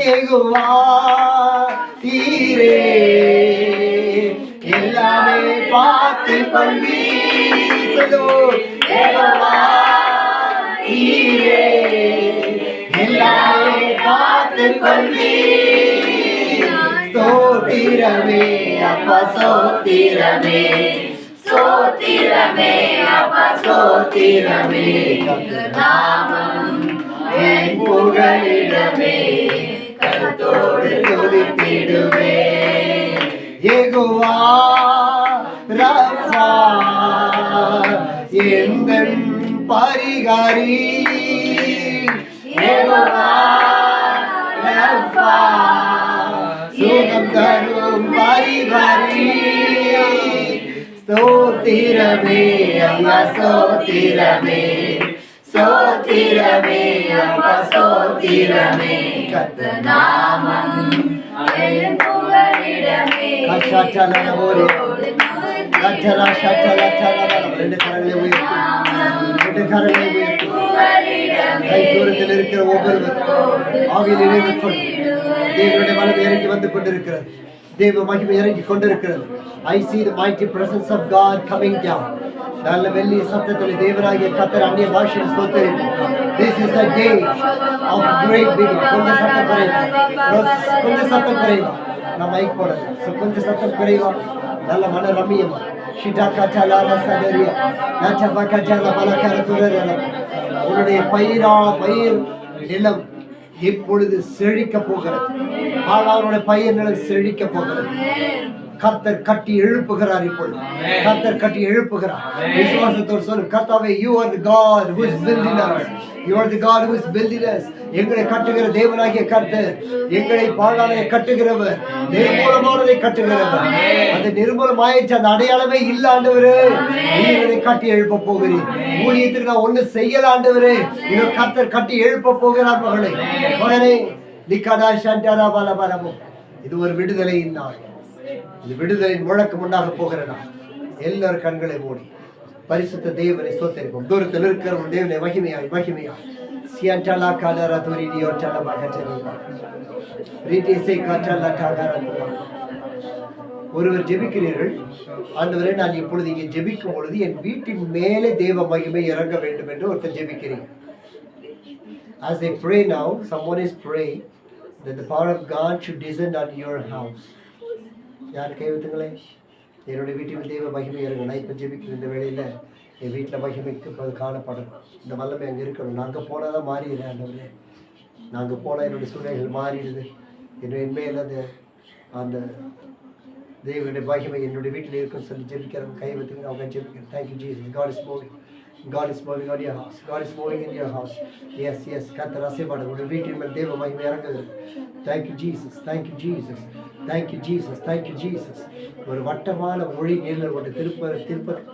யெகோவா தீரே எல்லாமே பார்த்து கொள்வி. யெகோவா தீரே எல்லாமே பார்த்து கொள்வி. ஸ்தோத்திரமே அப்பா ஸ்தோத்திரமே, ஸ்தோத்திரமே அப்பா ஸ்தோத்திரமே. கர்த்தர் நாமம் என் புகலிடமே, கருத்தோடு துதித்திடுவே. யெகோவா ரஃபா எந்தன் பரிகாரி யெகோவா ரஃபா சுகம் தரும் பரிகாரி ஸ்தோத்திரமே ஐயா ஸ்தோத்திரமே ஸ்தோத்திரமே அப்பா ஸ்தோத்திரமே கர்த்தர் நாமம் கஷாச்சலன போரே கச்சரா ஷச்சலா சலன ரெண்டு கரங்களை உயர்த்தி கை தூரத்தில் இருக்கிற ஒவ்வொருவர் ஆவியில் இணைந்து கொண்டு தேவனுடைய வலது இறங்கி வந்து கொண்டிருக்கிறது. தேவ மகிமை இறங்கி கொண்டிருக்கிறது. I see the mighty presence of God coming down. நல்ல வெள்ளி சத்தத்தில் தேவனாகிய கர்த்தர் அந்நிய பாஷையில் ஸ்தோத்திரிப்பார். This is a day of great beginning. கொஞ்சம் சத்தம் குறைவா நான் மைக் போடுறது. கொஞ்சம் சத்தம் குறைவா நல்ல மன ரம்மியமா உன்னுடைய பயிர் நிலம் இப்பொழுது செழிக்க போகிறது. அவருடைய பயிர் நிலம் செழிக்க போகிறது. கர்த்தர் கட்டி எழுப்புகிறார். இப்பொழுது கர்த்தர் கட்டி எழுப்புகிறார். விசுவாசத்தோடு சொல்லு, கர்த்தாவே, you are the God who is building us. You are the God who is building us. எங்களை கட்டுகிற தேவனாகிய கர்த்தர், எங்களை பாழானதை கட்டுகிறவர், நிர்மூலமானதை கட்டுகிறவர். அந்த நிர்மூலமாயிடுச்சு, அந்த அடையாளமே இல்ல ஆண்டவரே. நீங்களை கட்டி எழுப்ப போகிறீர். ஊழியத்துக்கு நான் ஒண்ணு செய்யல ஆண்டவரே. இவர் கர்த்தர் கட்டி எழுப்ப போகிறார். மகனே நிக்கடா சண்டரா பலபலமோ. இது ஒரு விடுதலையின் நாள். இது விடுதலையின் முழக்கம் உண்டாக போகிறதா? எல்லாரும் கண்களை மூடி பரிசுத்த தேவனை ஸ்தோத்திரிப்போம். தூரத்தில் இருக்கிற தேவனை மகிமையாய் மகிமையாய் சியண்டலா காலரா துரிடியோ சலமா கச்சரிமா ரீடிசே காற்றலா டாகரா. ஒருவர் ஜெபிக்கிறீர்கள், ஆண்டவரே நான் இப்பொழுது இங்கே ஜெபிக்கும் பொழுது என் வீட்டின் மேலே தேவ மகிமை இறங்க வேண்டும் என்று ஒருத்தர் ஜெபிக்கிறீர்கள். As I pray now, someone is praying that the power of God should descend on your house. யார் கைவிட்டுங்களே? என்னுடைய வீட்டில் தெய்வ மகிமை இறங்கணும். நான் இப்போ ஜெபிக்கிற இந்த வேளையில் என் வீட்டில் மகிமைக்கு அது காணப்படணும். இந்த வல்லமை அங்கே இருக்கணும். நாங்கள் போனால் தான் மாறிடுது ஆண்டவரே. நாங்கள் போனால் என்னுடைய சூழ்நிலைகள் மாறிடுது. என்னுடைய மேல் அந்த தேவனுடைய மகிமை என்னுடைய வீட்டில் இருக்குன்னு சொல்லி ஜெபிக்கிறவங்க கை வைத்துங்க. அவங்க ஜெபிக்கிறேன். Thank you Jesus. God is moving. God is moving on your house. God is moving in your house. Yes, yes. கர்த்தர் ஆசீர்வாதம். உங்களுடைய வீட்டின் மேல் தேவ மகிமை இறங்குது. Thank you Jesus. Thank you Jesus. Thank you Jesus. Thank you Jesus. ஒரு வட்டமான மொழி நீரில் கொண்டு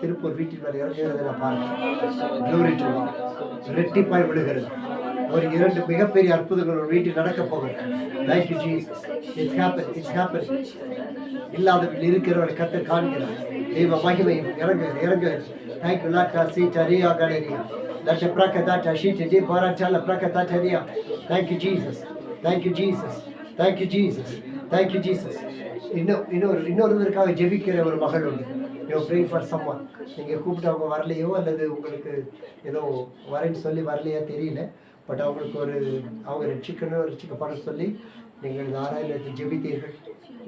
திருப்பூர் வீட்டின் மேல் இறங்குகிறதை நான் பார்க்கிறேன். Glory to God. ரெட்டிப்பாய் விழுகிறது. ஒரு 2 மிகப்பெரிய அற்புதங்கள் ஒரு வீட்டில் நடக்க போகிறது. Thank you Jesus. It's happening. It's happening. இல்லாதவர்கள் இருக்கிறவர்களை கர்த்தர் காண்கிறார். தேவ மகிமை இறங்குகிறது. Thank you Lord. Kasi taria galeria. Dasha prakadata shiti di parachala prakataria. Thank you Jesus. Thank you Jesus. Thank you Jesus. Thank you Jesus. இன்னொருவருக்காக ஜெபிக்கிற ஒரு மகள் உண்டு. You praying for someone. நீங்கள் கூப்பிட்டு அவங்க வரலையோ அல்லது உங்களுக்கு ஏதோ வரேன்னு சொல்லி வரலையா தெரியல. பட் அவங்களுக்கு அவங்க ரட்சிக்கப்பட சொல்லி நீங்கள் இந்த ஆராய்ச்சியில் ஜெபித்தீர்கள்.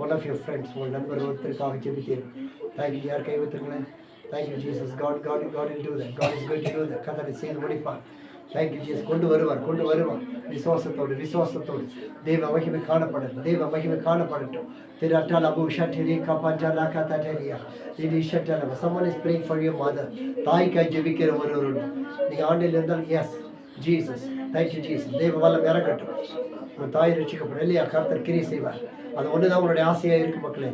ஒன் ஆஃப் யுவர் ஃப்ரெண்ட்ஸ், உங்கள் நண்பர் ஒருத்தருக்காக ஜெபித்தீர்கள். தேங்க்யூ. யார் கை வைத்துங்களேன்? Thank you Jesus. God will do that. God is going to do that. கர்த்தரை செய்து முடிப்பார். Thank you Jesus. கொண்டு வருவார். விசுவாசத்தோடு தேவ மகிமை காணப்படட்டும். திரு அட்டால் அபு ஷட்டரி கபாஞ்சலா கதடரியா திரு ஷட்டல. someone is praying for your mother. தாய்க்காய் ஜெபிக்கிற ஒருவர் நீங்கள் ஆண்டில் இருந்தால் S Jesus. Thank you Jesus. தேவ வல்லம் இறங்கட்டும். உங்கள் தாய் ரட்சிக்கப்படும் இல்லையா? கர்த்தர் கிரியை செய்வார். அது ஒன்று தான் உங்களுடைய ஆசையாக இருக்கு மக்களே.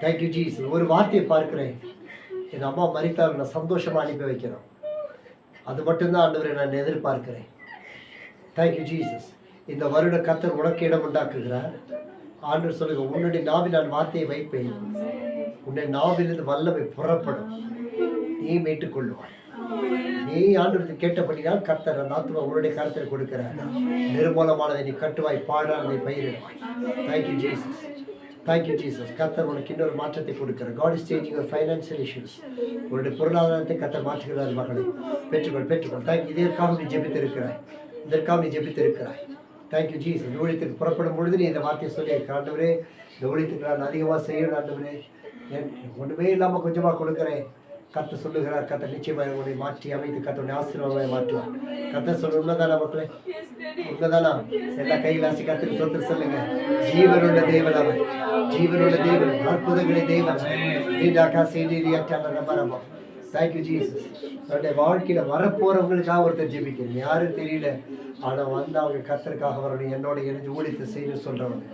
Thank you Jesus. ஒரு வார்த்தையை பார்க்கிறேன். என் அம்மா மரித்தால் நான் சந்தோஷமாக அனுப்பி வைக்கிறோம். அது மட்டும்தான் ஆண்டவரை நான் எதிர்பார்க்கிறேன். Thank you Jesus. இந்த வருட கர்த்தர் உனக்கு இடம் உண்டாக்குகிறார். ஆண்டவர் சொல்லுங்க, உன்னுடைய நாவில் நான் வார்த்தையை வைப்பேன். உன்னுடைய நாவிலிருந்து வல்லமை புறப்படும். நீ மீட்டுக் கொள்ளுவாய். நீ ஆண்டவருக்கு கேட்டபடினால் கர்த்தர் அந்த ஆத்மா உன்னுடைய கருத்தில் கொடுக்கிறார். நிர்மூலமானதை நீ கட்டுவாய், பாழானதை பயிரிடுவாய். Thank you Jesus. Thank you Jesus. கர்த்தர் உனக்கு இன்னொரு மாற்றத்தை கொடுக்கிறார். God is changing your financial issues. உன்னுடைய பொருளாதாரத்தை கர்த்தர் மாற்றுகிறார். மகளை பெற்றுக்கொள். தேங்க்யூ. இதற்காக நீ ஜெபித்திருக்கிறாய். Thank you Jesus. இந்த ஊழியத்துக்கு புறப்படும் பொழுது நீ இந்த வார்த்தையை சொல்லி, ஆண்டவரே இந்த ஊழியத்துக்கு நான் அதிகமாக செய்யணும் ஆண்டவரே. ஒன்றுமே இல்லாமல் கொஞ்சமாக கொடுக்குறேன். கர்த்தர் சொல்லுகிறார், கர்த்தர் நிச்சயமாக உன்னை மாற்றி அமைத்து கர்த்தருடைய ஆசீர்வாதமாய் மாற்றுவார். கர்த்தர் சொல்ல உண்மைதானா மக்களே? உண்மைதானா? எல்லா கையிலாசி கர்த்தருக்கு சொத்து சொல்லுங்க. ஜீவனுள்ள தேவன் அவர், ஜீவனுள்ள தேவன், அற்புதங்களை தேவன். Thank you Jesus. அவருடைய வாழ்க்கையில வரப்போறவங்களுக்காக ஒருத்தர் ஜெபிக்கிறேன், யாரும் தெரியல, ஆனா வந்து அவங்க கர்த்தருக்காக வரணும், என்னோட இணைஞ்சு ஊழியத்தை செய்யணும்னு சொல்றவங்க.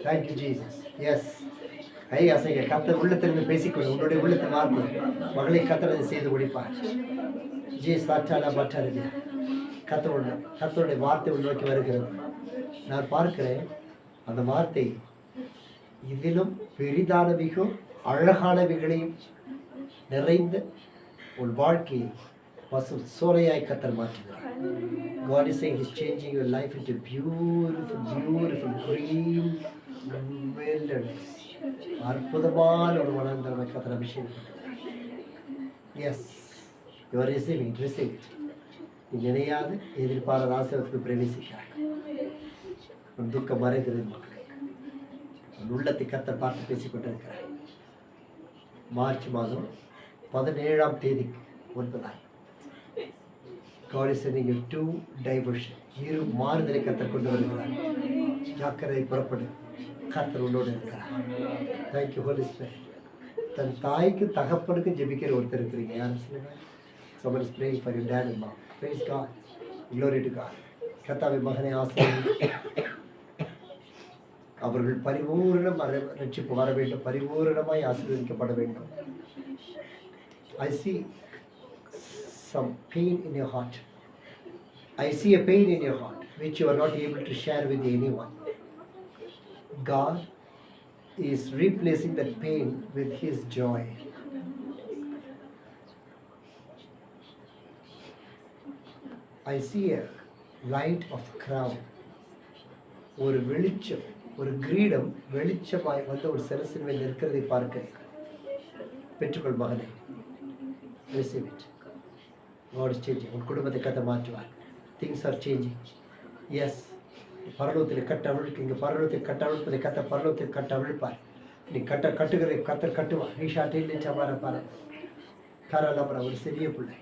Thank you Jesus. எஸ், கை அசைங்க. கர்த்தர் உள்ளத்திலிருந்து பேசிக்கொள்ளும், உன்னுடைய உள்ளத்தை மாற்றும். மகளை கர்த்தரை செய்து முடிப்பார். ஜி சாட்டாடா மாட்டாரு. கர்த்தருடைய வார்த்தை உள்நோக்கி வருகிறது. நான் பார்க்கிறேன் அந்த வார்த்தை இதிலும் பெரிதான மிகவும் அழகானவைகளையும் நிறைந்த உன் வாழ்க்கையை பசு சோலையாய் கர்த்தர் மாற்றுகிறார். God is saying He's changing your life into beautiful, beautiful green wilderness. அற்புதமான ஒரு வளர்ந்த கர்த்தர் அபிஷேகம். Yes, you are receiving, receive. நீ நினையாது எதிர்பாராத ஆசீர்வாதத்துக்கு பிரவேசிக்கிறாய். உன் துக்கம் மறைகிறது மக்களே. உன் உள்ளத்தை கர்த்தர் பார்த்து பேசிக்கொண்டிருக்கிறார். மார்ச் மாதம் 17ஆம் தேதிக்கு முன்பதாய் God is sending you 2 diversion. இரு மாறுதலை கர்த்தர் கொண்டு வருகிறார். ஜாக்கிரதை, புறப்படு. கர்த்தர் உன்னோடு இருக்கிறார். Thank you Holi spirit. தன் தாய்க்கு தகப்பனுக்கு ஜெபிக்கிற ஒருத்தர் இருக்கிறீங்க. யாரும் சொல்லுங்க. Someone is praying for your dad and mom. Praise God. Glory to God. கர்த்தாவே மகனை ஆசீர்வதி. அவர்கள் பரிபூரண ரட்சிப்பு வர வேண்டும், பரிபூரணமாய் ஆசீர்வதிக்கப்பட வேண்டும். I see some pain in your heart. I see a pain in your heart which you are not able to share with anyone. God is replacing that pain with His joy. I see a light of crown. ஒரு வெளிச்சம், ஒரு கிரீடம் வெளிச்சமாய் வந்து ஒரு சிரசின் மேல் இருக்கிறதை பார்க்கிறேன். பெற்றுக்கொள் மகனே. Receive it. God is changing. உன் குடும்பத்தை கத்த மாற்றுவார். Things are changing. Yes. பரலோகத்தில் கட்ட அவிழ்க்கு, இங்கே பரலோகத்தில் கட்ட அவிழ்ப்பதை கத்த பரலோகத்தில் கட்ட அவிழ்ப்பார். நீ கட்டுகிற கத்தர் கட்டுவார். ஈஷாட்டில் சமார பாரு காராலபுர ஒரு சிறிய பிள்ளை.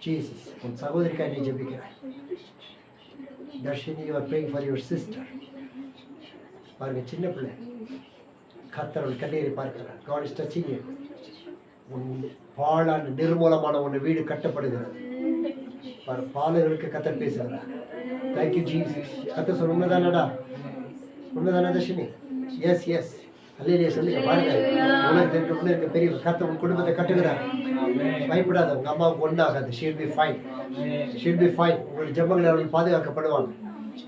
ஜீசஸ், உன் சகோதரிக்காய் நீ ஜெபிக்கிறாய். Dharshini, you are praying for your sister. பாருங்க, சின்ன பிள்ளை கர்த்தர் கண்ணீரை பார்க்கிறார். God is touching you. உன் பாலான நிர்மூலமான உன் வீடு கட்டப்படுகிறது. பாலர்களுக்கு கர்த்தர் பேசுகிறார். Thank you Jesus. கர்த்தர் சொல்ல உண்மைதானடா, உண்மைதான தர்ஷினி? எஸ் எஸ், அல்லேலூயா சொல்லுங்க. பாருங்க, உலகத்திற்கு இருக்க பெரிய கர்த்தர் உன் குடும்பத்தை கட்டுகிறார். பயப்படாத, உங்க அம்மாவுக்கு ஒன்றாகாது. She'll be fine, she'll be fine. உங்கள் ஜெபங்கள் அவர்கள் பாதுகாக்கப்படுவாங்க.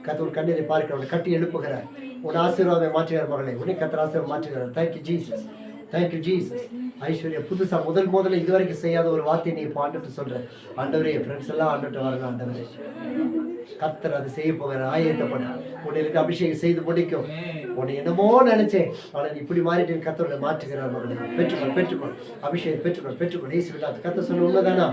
கர்த்தர் உன் கண்ணீரை பார்க்கிறவர்கள் கட்டி எழுப்புகிறார். உன் ஆசீர்வாதம் மாற்றுகிறார் மகளே. உன்னை கர்த்தர் ஆசீர்வாதம் மாற்றுகிறார். Thank you Jesus, thank you Jesus. Aishwarya, புதுசா முதல்ல இதுவரைக்கும் செய்யாத ஒரு வார்த்தை நீ இப்போ ஆண்டுட்டு சொல்ற. ஆண்டவரே, என் ஃப்ரெண்ட்ஸ் எல்லாம் ஆண்டுட்டு வரணும். ஆண்டவரே, கர்த்தர் அதை செய்ய போகிற ஆயத்தப்பட உன்னை இருக்க அபிஷேகம் செய்து முடிக்கும். உன்னை என்னமோ நினைச்சேன், ஆனால் இப்படி மாறிட்டு கர்த்தரோட மாற்றுகிறார் மகளே. பெற்றுக்கொள், பெற்றுக்கொள், அபிஷேகம் பெற்றுக்கொள், பெற்றுக்கொள். ஈஸி விடாது. கர்த்தர் சொல்ல உண்மைதானா?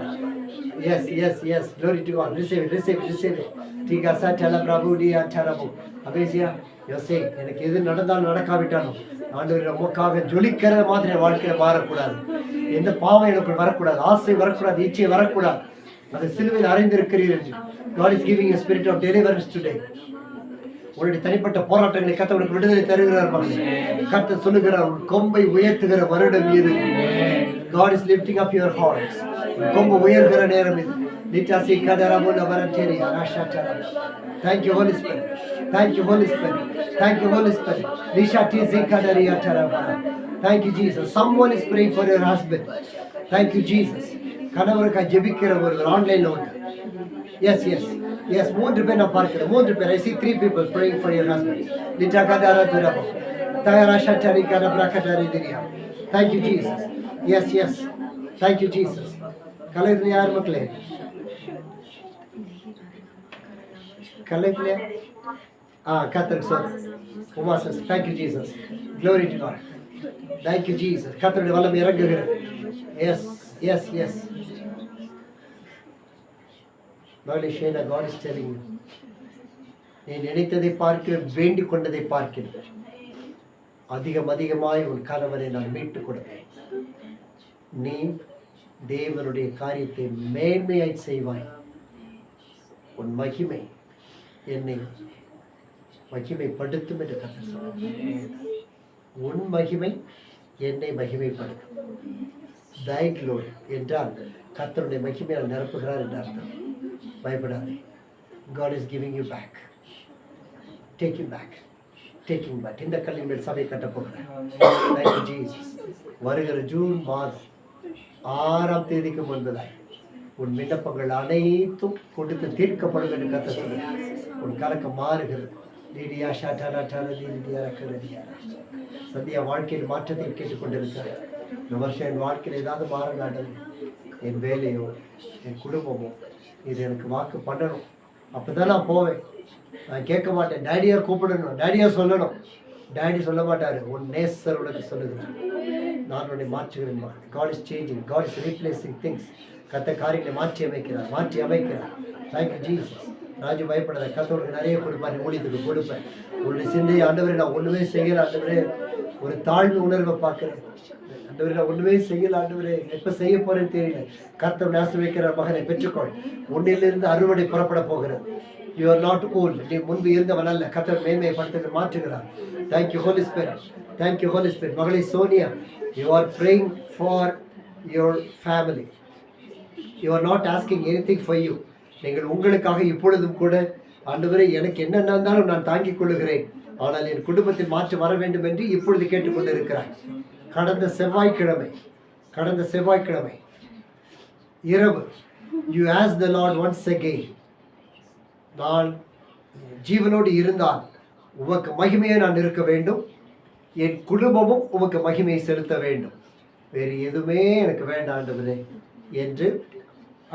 Yes yes yes. Glory to God. Receive it, receive it, receive it. டீகா சாச்சல பிரபு டி ஆச்சாரபு அபேசியா யோசே. எனக்கு எது நடந்தாலும் நடக்காவிட்டாலும் ஆண்டவர் நமக்காக ஜொலிக்கிற மாதிரி வாழ்க்கையில மாறக்கூடாது. எந்த பாவம் எனக்கு வரக்கூடாது, ஆசை வரக்கூடாது, இச்சை வரக்கூடாது. அது சிலுவையில் அறிந்திருக்கிறீர்கள். God is giving a spirit of deliverance today. உங்களுடைய தனிப்பட்ட போராட்டங்களை கர்த்தருக்கு விடுதலை தருகிறார் மகனே. கர்த்தர் சொல்லுகிறார், உன் கொம்பை உயர்த்துகிற வருடம் இது. God is lifting up your hearts. கொம்பு உயர்கிற நேரம் இது. நிட்டாசி கதரமு நவரட்டேரி ஆஷாட்டர. Thank you Holy Spirit. Thank you Holy Spirit. Thank you Holy Spirit. Lishati zikadari atara. Thank you Jesus. Someone is praying for your husband. Thank you Jesus. கணவருக்காக ஜெபிக்கிறவர்கள் ஆன்லைன்ல உண்டு. Yes yes yes. 3 பேர் நான் பார்க்கிறேன். 3 பேர். I see 3 people praying for your husband. Litakadara turabo. Tayarashatari kadabrakadari diria. Thank you Jesus. Yes yes. Thank you Jesus. கலைஞர் யார் மக்களே? கலைஞர் கர்த்தருக்கு சொல். உமாசஸ். Thank you Jesus. Glory to God. Thank you Jesus. கர்த்தருடைய வல்லமை இறங்குகிறது. Yes yes yes. Malaysia, God is telling you, நீ நினைத்ததை பார்க்க வேண்டிக் கொண்டதை பார்க்கிறேன். அதிகமாய் உன் கணவரை நான் மீட்டுக் கொடுப்பேன். நீ தேவனுடைய காரியத்தை மேன்மையாய் செய்வாய். உன் மகிமை என்னை மகிமைப்படுத்தும் என்று கர்த்தர் சொன்னார். உன் மகிமை என்னை மகிமைப்படுத்தும். Thy glory என்றால் கர்த்தருடைய மகிமையால் நிரப்புகிறார் என்று அர்த்தம். பயப்படாதே. God is giving you back. Take him back. Taking back. இந்த கல்லின் மேல் சபை கட்டப் போகிறார். Thank you, Jesus. வருகிற ஜூன் மாதம் 6ஆம் தேதிக்கு முன்பதாய் உன் விண்ணப்பங்கள் அனைத்தும் கொடுத்து தீர்க்கப்படும் என்று கர்த்தர் சொல்கிறார். உன் கலக்கம் மாறுகிறது. சந்தியா வாழ்க்கையில் மாற்றத்தை கேட்டுக்கொண்டிருக்கிறார். இந்த வருஷம் என் வாழ்க்கையில் ஏதாவது மாற நாட்டது, என் வேலையோ என் குடும்பமோ, இது எனக்கு வாக்கு பண்ணணும். அப்போ தான் நான் போவேன். நான் கேட்க மாட்டேன். டேடியாக கூப்பிடணும், டேடியாக சொல்லணும். டேடி சொல்ல மாட்டார். உன் நேசர் உனக்கு சொல்லுகிறார், நான் உன்னை மாற்றுகிறேன். God is changing. God is replacing things. கத்த காரியங்களை மாற்றி அமைக்கிறார். Thank you Jesus. ராஜு பயப்படாத. கத்தவருக்கு நிறைய கொடுப்பார். ஊழியத்துக்கு கொடுப்பேன். உன்னுடைய சிந்தையை ஆண்டவரே நான் ஒன்றுமே செய்யல ஆண்டவரே, ஒரு தாழ்வு உணர்வை பார்க்குறேன் ஆண்டவரே, நான் ஒன்றுமே செய்யல ஆண்டவரே, எப்போ செய்ய போறேன்னு தெரியல. கர்த்தர் ஆசீர்வதிக்கிற மகனை பெற்றுக்கொள். உன்னிலிருந்து அறுவடை புறப்பட போகிறது. You are not old. நீ முன்பு இருந்தவன் அல்ல. கர்த்தர் மேன்மைப்படுத்த மாற்றுகிறார். Thank you Holi Spirit. Thank you Holi Spirit. மகளே Sonia, you are praying for your family. You are not asking anything for you. நீங்கள் உங்களுக்காக இப்பொழுதும் கூட ஆண்டவரே எனக்கு என்ன இருந்தாலும் நான் தாங்கிக் கொள்ளுகிறேன், ஆனால் என் குடும்பத்தில் மாற்றம் வர வேண்டும் என்று இப்பொழுது கேட்டுக்கொண்டு இருக்கிறாய். கடந்த செவ்வாய்க்கிழமை இரவு you ask the Lord once again, நான் ஜீவனோடு இருந்தால் உமக்கு மகிமையை நான் இருக்க வேண்டும், என் குடும்பமும் உமக்கு மகிமையை செலுத்த வேண்டும், வேறு எதுவுமே எனக்கு வேண்டாம் ஆண்டவரே என்று.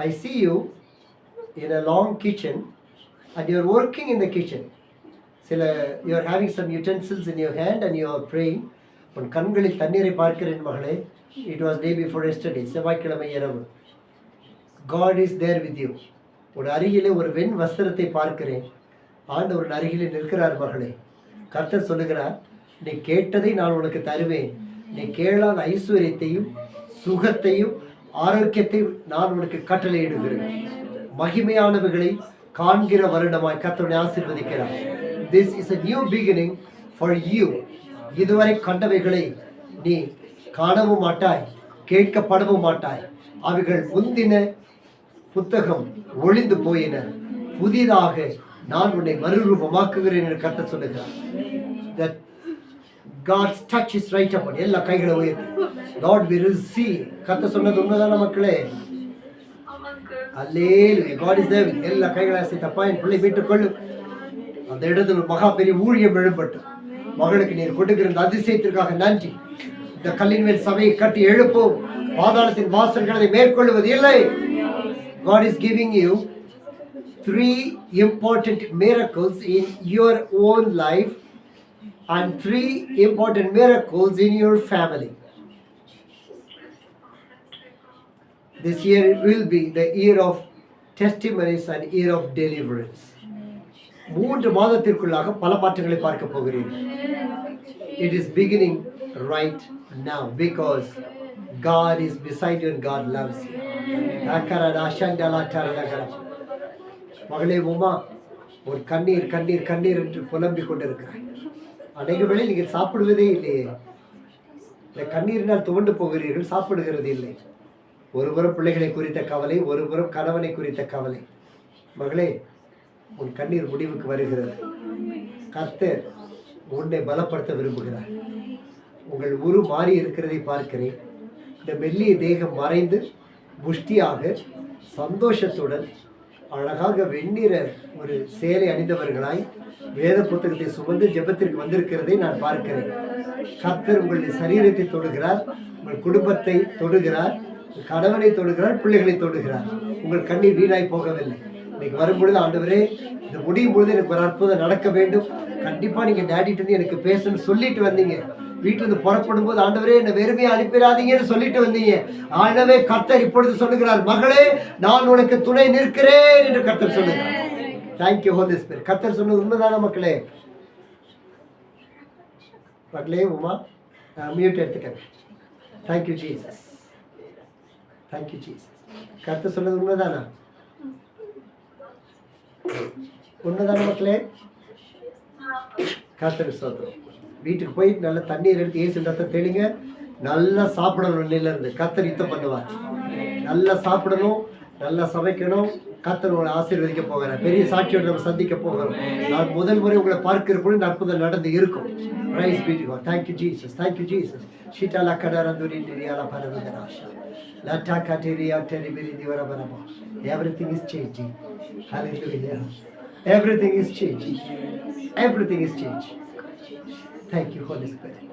I see you in a long kitchen and you are working in the kitchen. You are having some utensils in your hand and you are praying. உன் கண்களில் தண்ணீரை பார்க்கிறேன் மகளே. It was day before yesterday, செவ்வாய்க்கிழமை இரவு. God is there with you. ஒரு அருகிலே ஒரு வெண் வஸ்திரத்தை பார்க்கிறேன். ஆண்டவர் அருகிலே நிற்கிறார் மகளே. கர்த்தர் சொல்லுகிறார், நீ கேட்டதை நான் உனக்கு தருவேன். நீ கேளாத ஐஸ்வர்யத்தையும் சுகத்தையும் ஆரோக்கியத்தையும் நான் உனக்கு கட்டளையிடுகிறேன். மகிமையானவைகளை காண்கிற வருடமாய் கர்த்தரை ஆசீர்வதிக்கிறார். This is a new beginning for you. இதுவரை கண்டவைகளை நீ காணவும் மாட்டாய், கேட்கப்படவும் மாட்டாய். அவைகள் முந்தின புத்தகம் ஒளிந்து போயின, புதிதாக நான் உன்னை மறுரூபமாக்குகிறேன் என்று கர்த்தர் சொல்லுகிறார். That God's touch is right upon. எல்லா கைகளை உயர்த்தி Lord we receive. கர்த்தர் சொன்னது உண்மைதான மக்களே? அல்லேலூயா. God is there. எல்லா கைகளை அசைத்து அப்பா என் பிள்ளை மீட்டுக் கொள்ளும். அந்த இடத்துல மகா பெரிய ஊழியம் எழுப்பட்டு மகளுக்கு நீர் கொடுக்கிற இந்த அதிசயத்திற்காக நன்றி. இந்த கல்லின் மேல் சபையை கட்டி எழுப்போம். பாதாளத்தின் வாசல்களை மேற்கொள்வது இல்லை. God is giving you 3 important miracles in your own life and 3 important miracles in your family. This year will be the year of testimonies and year of deliverance. 3 மாதத்திற்குள்ளாக பல மாற்றங்களை பார்க்க போகிறீர்கள். It is beginning right now because God is beside you and God loves you. மகளே உமா, ஒரு கண்ணீர் கண்ணீர் கண்ணீர் என்று புலம்பிக் கொண்டிருக்கிறாய். அநேக வேளை நீங்கள் சாப்பிடுவதே இல்லையே. இந்த கண்ணீரினால் துவண்டு போகிறீர்கள், சாப்பிடுகிறது இல்லை. ஒருபுறம் பிள்ளைகளை குறித்த கவலை, ஒருபுறம் கணவனை குறித்த கவலை. மகளே, உன் கண்ணீர் முடிவுக்கு வருகிறது. கர்த்தர் உன்னை பலப்படுத்த விரும்புகிறார். உங்கள் உரு மாறி இருக்கிறதை பார்க்கிறேன். இந்த மெல்லிய தேகம் மறைந்து புஷ்டியாக சந்தோஷத்துடன் அழகாக வெண்ணிற ஒரு சேலை அணிந்தவர்களாய் வேத புத்தகத்தை சுமந்து ஜெபத்திற்கு வந்திருக்கிறதை நான் பார்க்கிறேன். கர்த்தர் உங்களுடைய சரீரத்தை தொடுகிறார், உங்கள் குடும்பத்தை தொடுகிறார், கணவனை தொடுகிறார், பிள்ளைகளை தொடுகிறார். உங்கள் கண்ணீர் வீணாய் போகவில்லை. இன்னைக்கு வரும்பொழுது ஆண்டவரே இது முடியும் பொழுது எனக்கு ஒரு அற்புதம் நடக்க வேண்டும், கண்டிப்பா நீங்க டேடிட்டு எனக்கு பேசணும்னு சொல்லிட்டு வந்தீங்க. வீட்டுல இருந்து புறப்படும் போது ஆண்டவரே என்னை வெறுமையா அனுப்பிடாதீங்கன்னு சொல்லிட்டு வந்தீங்க. ஆண்டவே கர்த்தர் இப்பொழுது சொல்லுகிறார், மகளே நான் உனக்கு துணை நிற்கிறேன் என்று கர்த்தர் சொல்லுகிறார். Thank you Holi spirit. கர்த்தர் சொன்னது உண்மைதான மக்களே? மக்களே உமா மியூட் எடுத்துக்க. Thank you Jesus. Thank you Jesus. கர்த்தர் சொன்னது உண்மைதானா? உண்மைதான மக்களே? கர்த்தர் ஸ்தோத்திரம். வீட்டுக்கு போய் நல்ல தண்ணீர் எடுத்து ஏசு ரத்தத்தை தெளிங்க. நல்லா சாப்பிடணும். நிலையில இருந்து கர்த்தர் யுத்தம் பண்ணுவார். நல்லா சாப்பிடணும், நல்லா சமைக்கணும். கர்த்தர் உங்களை ஆசீர்வதிக்க போகிறார். பெரிய சாட்சியோடு நம்ம சந்திக்க போகிறோம். நான் முதல் முறை உங்களை பார்க்கிற பொழுது அற்புதம் நடந்து இருக்கும். Praise be to God. Thank you Jesus. Thank you Jesus. ஷீட்டாலா கடரந்துரி நிரியாலா பரவதராஷா லட்டா கட்டேரியா டெரிபிரி திவரபரமா. Everything is changing. ஹalleluya. Everything is changing. Everything is changing. Thank you Holy Spirit.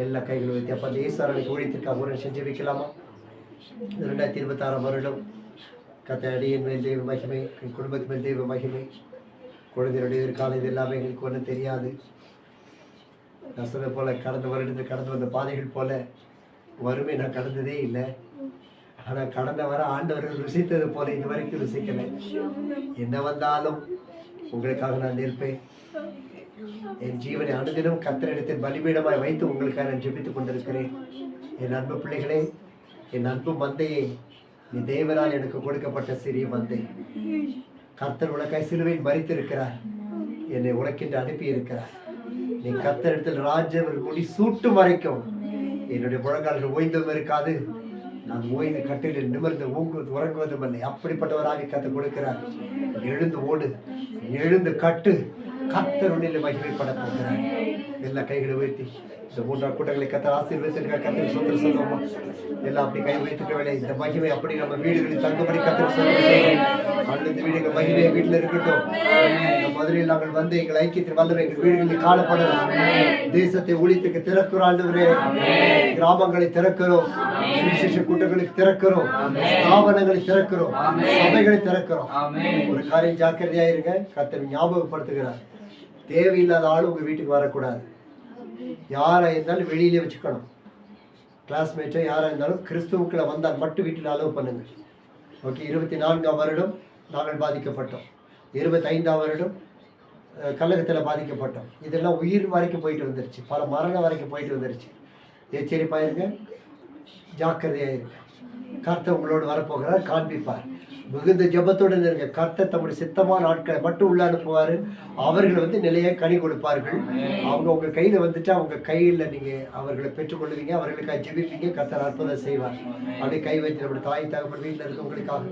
எல்லா கைகளும் வைத்து அப்போ அந்த ஈஸ்வரனுக்கு ஊழியத்திற்காக ஒரு நிமிஷம் ஜெபிக்கலாமா? 2026 வருடம் கர்த்தர் அடியின் மேல் தெய்வ மகிமை, என் குடும்பத்து மேல் தெய்வ மகிமை, குழந்தையுடைய எதிர்காலம் இது எல்லாமே எங்களுக்கு ஒன்றும் தெரியாது. நான் சொன்ன போல கடந்த வருடத்தில் கடந்து வந்த பாதைகள் போல வறுமை நான் கடந்ததே இல்லை. ஆனால் கடந்த வர ஆண்டவர்கள் ருசித்தது போல இது வரைக்கும் ருசிக்கலை. என்ன வந்தாலும் உங்களுக்காக நான் நிற்பேன். என் ஜீவனை அனுதினம் கர்த்தரிடத்தில் பலிபீடமாய் வைத்து உங்களுக்காக நான் ஜெபித்துக் கொண்டிருக்கிறேன். என் அன்பு பிள்ளைகளே, என் அன்பு மந்தையே, நீ தேவனால் எனக்கு கொடுக்கப்பட்ட சிறிய மந்தை. கர்த்தர் உனக்காய் சிலுவையில் மரித்திருக்கிறார். என்னை உனக்கென்று அனுப்பி இருக்கிறார். நீ கர்த்தரிடத்தில் ராஜ்யம் முடி சூட்டும் வரைக்கும் என்னுடைய முழங்கால்கள் ஓய்ந்தும் இருக்காது. நான் ஓய்ந்து கட்டிலில் நிமிர்ந்து உறங்குவதும் இல்லை. அப்படிப்பட்டவராக கர்த்தர் கொடுக்கிறார். எழுந்து ஓடு, எழுந்து கட்டு. கர்த்தர் உன்னில் மகிமைப்பட போகிறார். எல்லா கைகளை உயர்த்தி இந்த 3 கூட்டங்களை கர்த்தர் ஆசீர்வதித்திருக்க கர்த்தர் சொந்தம் சொல்லுவோமா? எல்லாம் அப்படி கை வைத்துக்கவில்லை. இந்த மகிமை அப்படி நம்ம வீடுகளில் தங்கும்படி கர்த்தர் சொல்லுவோம். அந்த வீடுகள் மகிமை வீட்டில் இருக்கட்டும். இந்த மதுரையில் நாங்கள் வந்து எங்கள் ஐக்கியத்தில் வல்லவை எங்கள் வீடுகளில் காணப்படலாம். தேசத்தை ஒளித்துக்கு திறக்கிறோம் ஆண்டவரே. கிராமங்களை திறக்கிறோம், சுவிசேஷ கூட்டங்களுக்கு திறக்கிறோம், ஸ்தாபனங்களை திறக்கிறோம், சபைகளை திறக்கிறோம். ஒரு காரியம் ஜாக்கிரதையா இருங்க. கர்த்தர் ஞாபகப்படுத்துகிறார். தேவையில்லாத ஆளும் உங்க வீட்டுக்கு வரக்கூடாது. யாரா இருந்தாலும் வெளியிலே வச்சுக்கணும். கிளாஸ்மேட்டோ யாரா இருந்தாலும் கிறிஸ்துவுக்குள்ள வந்தால் மட்டும் வீட்டில் அலோவ் பண்ணுங்க. ஓகே. 24ஆம் வருடம் நாங்கள் பாதிக்கப்பட்டோம். 25ஆம் வருடம் கழகத்தில் பாதிக்கப்பட்டோம். இதெல்லாம் உயிர் வரைக்கும் போயிட்டு வந்துருச்சு. பல மரணம் வரைக்கும் போயிட்டு வந்துருச்சு. எச்சரிப்பாயிருங்க, ஜாக்கிரதையாயிருங்க. கர்த்தர் உங்களோடு வரப்போகிறார், காண்பிப்பார். மிகுந்த ஜபத்துடன் இருங்க. கர்த்தர் தம்முடைய சித்தமான ஆட்களை மட்டும் உள்ள அனுப்புவார். அவர்கள் வந்து நிலையை கனி கொடுப்பார்கள். அவங்க உங்கள் கையில் வந்துட்டு அவங்க கையில் நீங்கள் அவர்களை பெற்றுக்கொள்வீங்க. அவர்களுக்காக ஜெபிப்பீங்க. கர்த்தர் அற்புதம் செய்வார். அப்படியே கை வைத்து நம்முடைய தாய் தகப்பன் வீட்டில் இருக்கவங்களுக்காக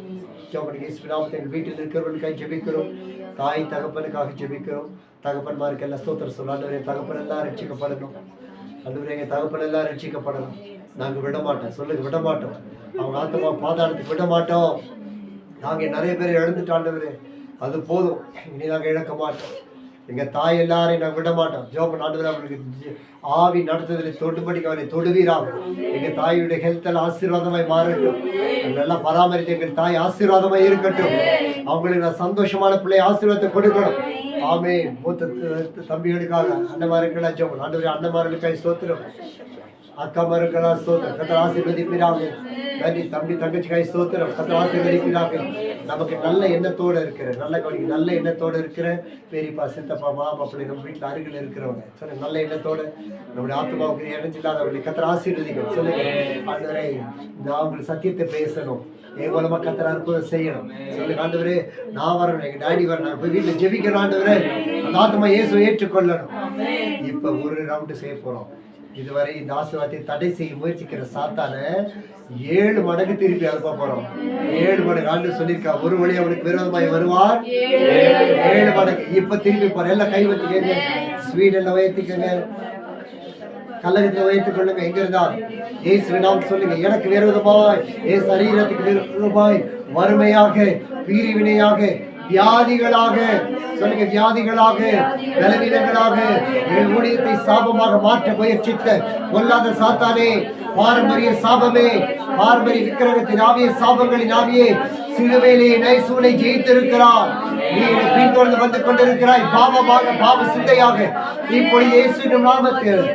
ஜெபம், வீட்டில் இருக்கிறவர்களுக்காக ஜெபிக்கிறோம். தாய் தகப்பனுக்காக ஜெபிக்கிறோம். தகப்பன்மாருக்கு எல்லாம் ஸ்தோத்திரம் சொல்லாண்டவரே. தகப்பன் எல்லாம் ரட்சிக்கப்படணும். அன்றுவரே எங்கள் தகப்பன் எல்லாம் ரட்சிக்கப்படணும். நாங்கள் விட மாட்டோம். சொல்லுங்க, விட மாட்டோம். அவங்க ஆத்மா பாதாளத்துக்கு விட மாட்டோம். நாங்கள் நிறைய பேர் இழந்துட்டாண்டவரே, அது போதும். இனி நாங்கள் இழக்க மாட்டோம். எங்கள் தாய் எல்லாரையும் நாங்கள் விட மாட்டோம். ஜோபன் ஆண்டவர் அவர்களுக்கு ஆவி நடத்துதலில் தொடுபடிக்கு அவரை தொடுவீராக. எங்கள் தாயுடைய ஹெல்த்தெல்லாம் ஆசீர்வாதமாய் மாறட்டும். நல்லா பராமரித்து எங்கள் தாய் ஆசீர்வாதமாய் இருக்கட்டும். அவங்களுக்கு நான் சந்தோஷமான பிள்ளை ஆசீர்வாதத்தை கொடுக்கணும். ஆமே. மூத்த தம்பிகளுக்காக அண்ணமாருக்கெல்லாம் ஜோபன் ஆண்டவரே. அண்ணமார்களுக்காக ஸ்தோத்திரம். அக்கா மருக்கெல்லாம் ஸ்தோத்திரம். கர்த்தர் ஆசீர்வதிப்பீராக. நன்றி தம்பி தங்கச்சிக்காய் ஸ்தோத்திரம். கர்த்தர் ஆசீர்வதிப்பீராக. நமக்கு நல்ல எண்ணத்தோடு இருக்கிற நல்ல எண்ணத்தோடு இருக்கிற பெரியப்பா, சித்தப்பா, மாமா பிள்ளை நம்ம வீட்டில் அருகில் இருக்கிறவங்க சொல்லுங்க. நல்ல எண்ணத்தோடு நம்முடைய ஆத்மாவுக்கு இணைஞ்சில்லாதவர்களை கர்த்தர் ஆசீர்வதிக்கணும். சொல்லுங்க ஆண்டவரே, நான் உங்களுக்கு சத்தியத்தை பேசணும். என் மூலமா கர்த்தர் அற்புதம் செய்யணும். சொல்லுங்க ஆண்டவரே, நான் வரணும், எங்க டாடி வரணும், நான் போய் வீட்டில் ஜெபிக்கணும். ஆண்டவரே, அந்த ஆத்மா இயேசுவை ஏற்றுக்கொள்ளணும். இப்ப ஒரு ரவுண்டு செய்ய போறோம். இதுவரை இந்த ஆசீர்வாதத்தை தடை செய்ய முயற்சிக்கிற சாத்தான 7 மடங்கு திருப்பி அனுப்ப போறோம். 7 மடங்கு ஆண்டு சொல்லியிருக்கா. ஒரு வழி அவனுக்கு விரோதமாய் வருவார். 7 மடங்கு இப்ப திருப்பி போற. எல்லாம் கை வச்சுக்கங்க. ஸ்வீடன்ல வைத்துக்கங்க, கல்லகத்தில் வைத்துக் கொள்ளுங்க. எங்க இருந்தால் ஏசு நாம் சொல்லுங்க. எனக்கு விரோதமாய், என் சரீரத்துக்கு விரோதமாய் வறுமையாக, பிரிவினையாக, வியாதிகளாக சொல்லுங்க, வியாதிகளாக, பலவீனங்களாக என் ஊழியத்தை சாபமாக மாற்ற முயற்சித்த பொல்லாத சாத்தானே, பாரம்பரிய சாபமே, பாரம்பரிய விக்கிரகத்தின் ஆவிய, சாபங்களின் ஆவியே, சிலுவையிலே நைசூனை ஜெயித்திருக்கிறார். நீ என்னை பின்தொடர்ந்து வந்து கொண்டிருக்கிறாய். பாவமாக, பாவ சிந்தையாக இப்பொழுது இயேசுவின் நாமத்தில்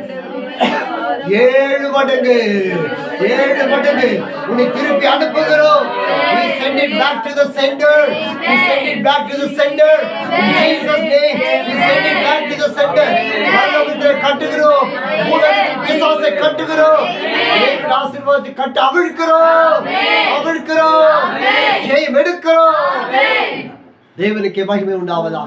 7 மடங்கு உன்னை திருப்பி அனுப்புகிறோம். We send it back to the sender. We send it back to the sender. In Jesus name, we send it back to the sender. பரலோகத்தில் கட்டுகிறோம். பூலோகத்தில் பிசாசை கட்டுகிறோம். தேவனுடைய ஆசீர்வாதத்தை கட்ட அவிழ்க்கிறோம். ஜெயம் எடுக்கிறோம். தேவனுக்கு மகிமை உண்டாவதா.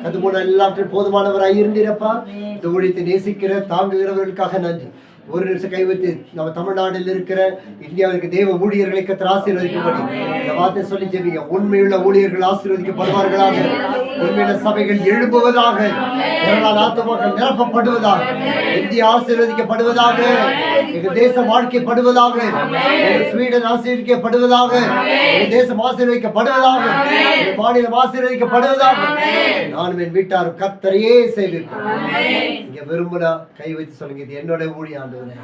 அது போல எல்லாவற்றும் போதுமானவராய் இருந்திருப்பா. இந்த ஊழியத்தை நேசிக்கிற தாங்குகிறவர்களுக்காக நன்றி. ஒரு நிமிஷம் கைவிட்டு நம்ம தமிழ்நாட்டில் இருக்கிற இந்தியாவிற்கு தேவ ஊழியர்களை கர்த்தர் ஆசீர்வதிக்கும்படி இந்த வார்த்தை சொல்லி ஜெபிங்க. உண்மையுள்ள ஊழியர்கள் ஆசீர்வதிக்கப்படுவார்களாக. உண்மையுள்ள சபைகள் எழும்புவதாக. ஆத்துமாக்கள் நிரப்பப்படுவதாக. இந்தியா ஆசீர்வதிக்கப்படுவதாக. எங்கள் தேசம் வாழ்க்கைப்படுவதாக. ஸ்வீடன் ஆசீர்வதிக்கப்படுவதாக. எங்கள் தேசம் ஆசீர்வதிக்கப்படுவதாக. எங்கள் மாநிலம் ஆசீர்வதிக்கப்படுவதாக. நானும் என் வீட்டாரும் கர்த்தரையே சேவிப்போம். இங்க விரும்பினா கை வச்சு சொல்லுங்க, இது என்னோட ஊழியம் ஆண்டவரே.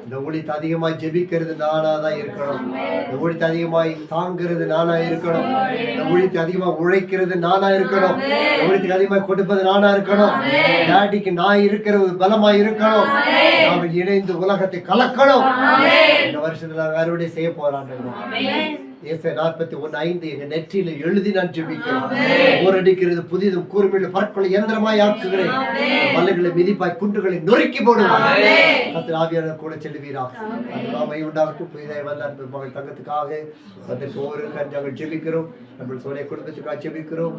இந்த ஊழியத்தை அதிகமாய் ஜெபிக்கிறது நானா தான் இருக்கணும். இந்த ஊழியத்தை அதிகமாய் தாங்கிறது நானா இருக்கணும். இந்த ஊழியத்தை அதிகமாக உழைக்கிறது நானா இருக்கணும். இந்த ஊழியத்துக்கு அதிகமாக கொடுப்பது நானா இருக்கணும். டாடிக்கு நான் இருக்கிறது பலமாய் இருக்கணும். நாம இணைந்து உலகத்தை கலக்கணும். இந்த வருஷத்துல நாங்கள் அறுவடை செய்ய போறாங்க. ஏசாயா 41:5 எங்க நெற்றியில எழுதி நான் ஜெபிக்கிறேன். போரடிக்கிறது புதிதும் கூர்மையுள்ள பற்களை இயந்திரமாய் ஆக்குகிறேன். மலைகளை மிதிப்பாய் குண்டுகளை நொறுக்கி போடுவார். கர்த்தர் ஆவியானவர் கூட செல்லுவீராக. நாம உண்டாகட்டும். புதிதாய் வந்த அன்பு மகள் தங்கத்துக்காக அதற்கு ஒவ்வொரு நாங்கள் ஜெபிக்கிறோம். நம்ம சோழ குடும்பத்துக்காக ஜெபிக்கிறோம்.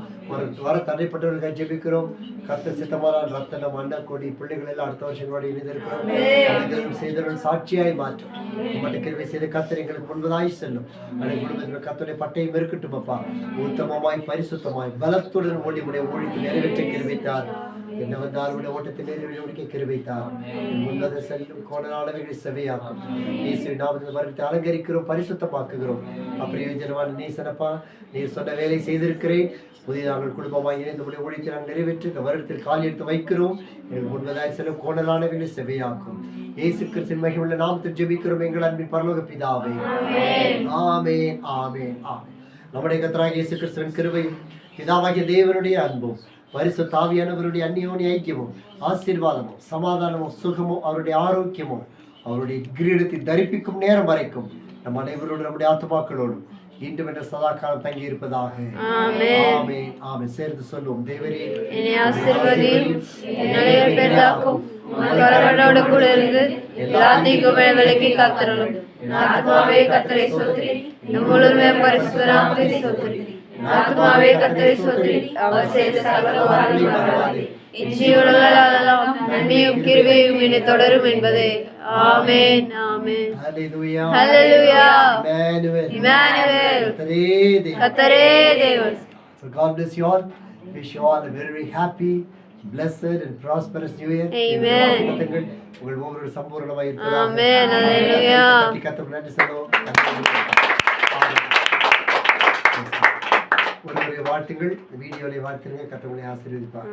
வர தடைப்பட்டவர்களுக்காக ஜெபிக்கிறோம். கர்த்தர் சித்தமான ரத்தனம் அண்ணன் கொடி பிள்ளைகள் எல்லாம் அடுத்த வருஷங்களோட இணைந்திருக்கிறோம். செய்தவர்கள் சாட்சியாய் மாற்றும். மற்ற கிருபை செய்த கர்த்தர் எங்களுக்கு முன்பதாய் செல்லும். கர்த்தருடைய பட்டையும் இருக்கட்டும் அப்பா. உத்தமமாய் பரிசுத்தமாய் பலத்துடன் ஓடி உடைய ஊழியத்தை நிறைவேற்ற கிருபைத்தார். என்ன வந்தாருடைய ஓட்டத்தை நிறைவேற்ற கிருபைத்தார். முன்னத செல்லும் கோணாளவைகளை செவையாக்கும். இயேசுவின் நாமத்தில் வருடத்தை அலங்கரிக்கிறோம், பரிசுத்தமாக்குகிறோம். அப்பிரயோஜனமான நீசனப்பா, நீர் சொன்ன வேலை செய்திருக்கிறேன். புதிதாக குடும்பமாக இணைந்து உடைய ஊழியத்தை நாங்கள் நிறைவேற்றி இந்த வருடத்தில் கால் எடுத்து வைக்கிறோம். எங்கள் முன்பதாய் செல்லும் கோணலானவைகளை செவையாக்கும். இயேசு கிறிஸ்துவின் மகிமையுள்ள நாமத்தில் ஜெபிக்கிறோம் எங்கள் அன்பின் பரலோக பிதாவே. ஆமென், ஆமென், ஆமென். நம்முடைய கர்த்தராகிய இயேசு கிறிஸ்துவின் கிருபையும் பிதாவாகிய தேவனுடைய அன்பும் பரிசுத்த ஆவியானவருடைய அந்நியோன்ய ஐக்கியமும் ஆசீர்வாதமும் சமாதானமும் சுகமும் அவருடைய ஆரோக்கியமும் அவருடைய கிரீடத்தை தரிப்பிக்கும் நேரம் வரைக்கும் நம் அனைவரோடு நம்முடைய ஆத்துமாக்களோடும் இன்று என்ற சதாகாலம் தங்கி இருப்பதாக. ஆமென், ஆமென். சேர்ந்து சொல்லுவோம். தேவரே என்னை ஆசீர்வதியும், என்னுடைய பெரிதாக்கும், உமது கூட இருந்து எல்லாத்தையும் விலக்கி காத்தருளும். ஆத்மாவே கர்த்தரை ஸ்தோத்திரி, என் முழுமே பரிசுத்த நாமத்தை ஸ்தோத்திரி. ஆத்மாவே கர்த்தரை ஸ்தோத்திரி, அவர் செய்த சகல உபகாரங்களையும் மறவாதே. இச்சையுள்ளவர்களெல்லாம் நன்மையும் கிருபையும் என்னை தொடரும் என்பதே. ஆமென், ஆமென். ஹல்லேலூயா, ஹல்லேலூயா. இம்மானுவேல், இம்மானுவேல். கர்த்தரே தேவன். So God bless you all. Wish you all a very, very happy, blessed and prosperous new year. Amen. உங்கள் ஒவ்வொரு சம்பூர்ணமாய் ஆமென். ஹல்லேலூயா. கர்த்தருக்கு நன்றி சொல்லுவோம். ஒரு வாழ்த்துங்கள். வீடியோலை வாழ்த்துங்க. கர்த்தர் உங்களை ஆசீர்வதிப்பார்.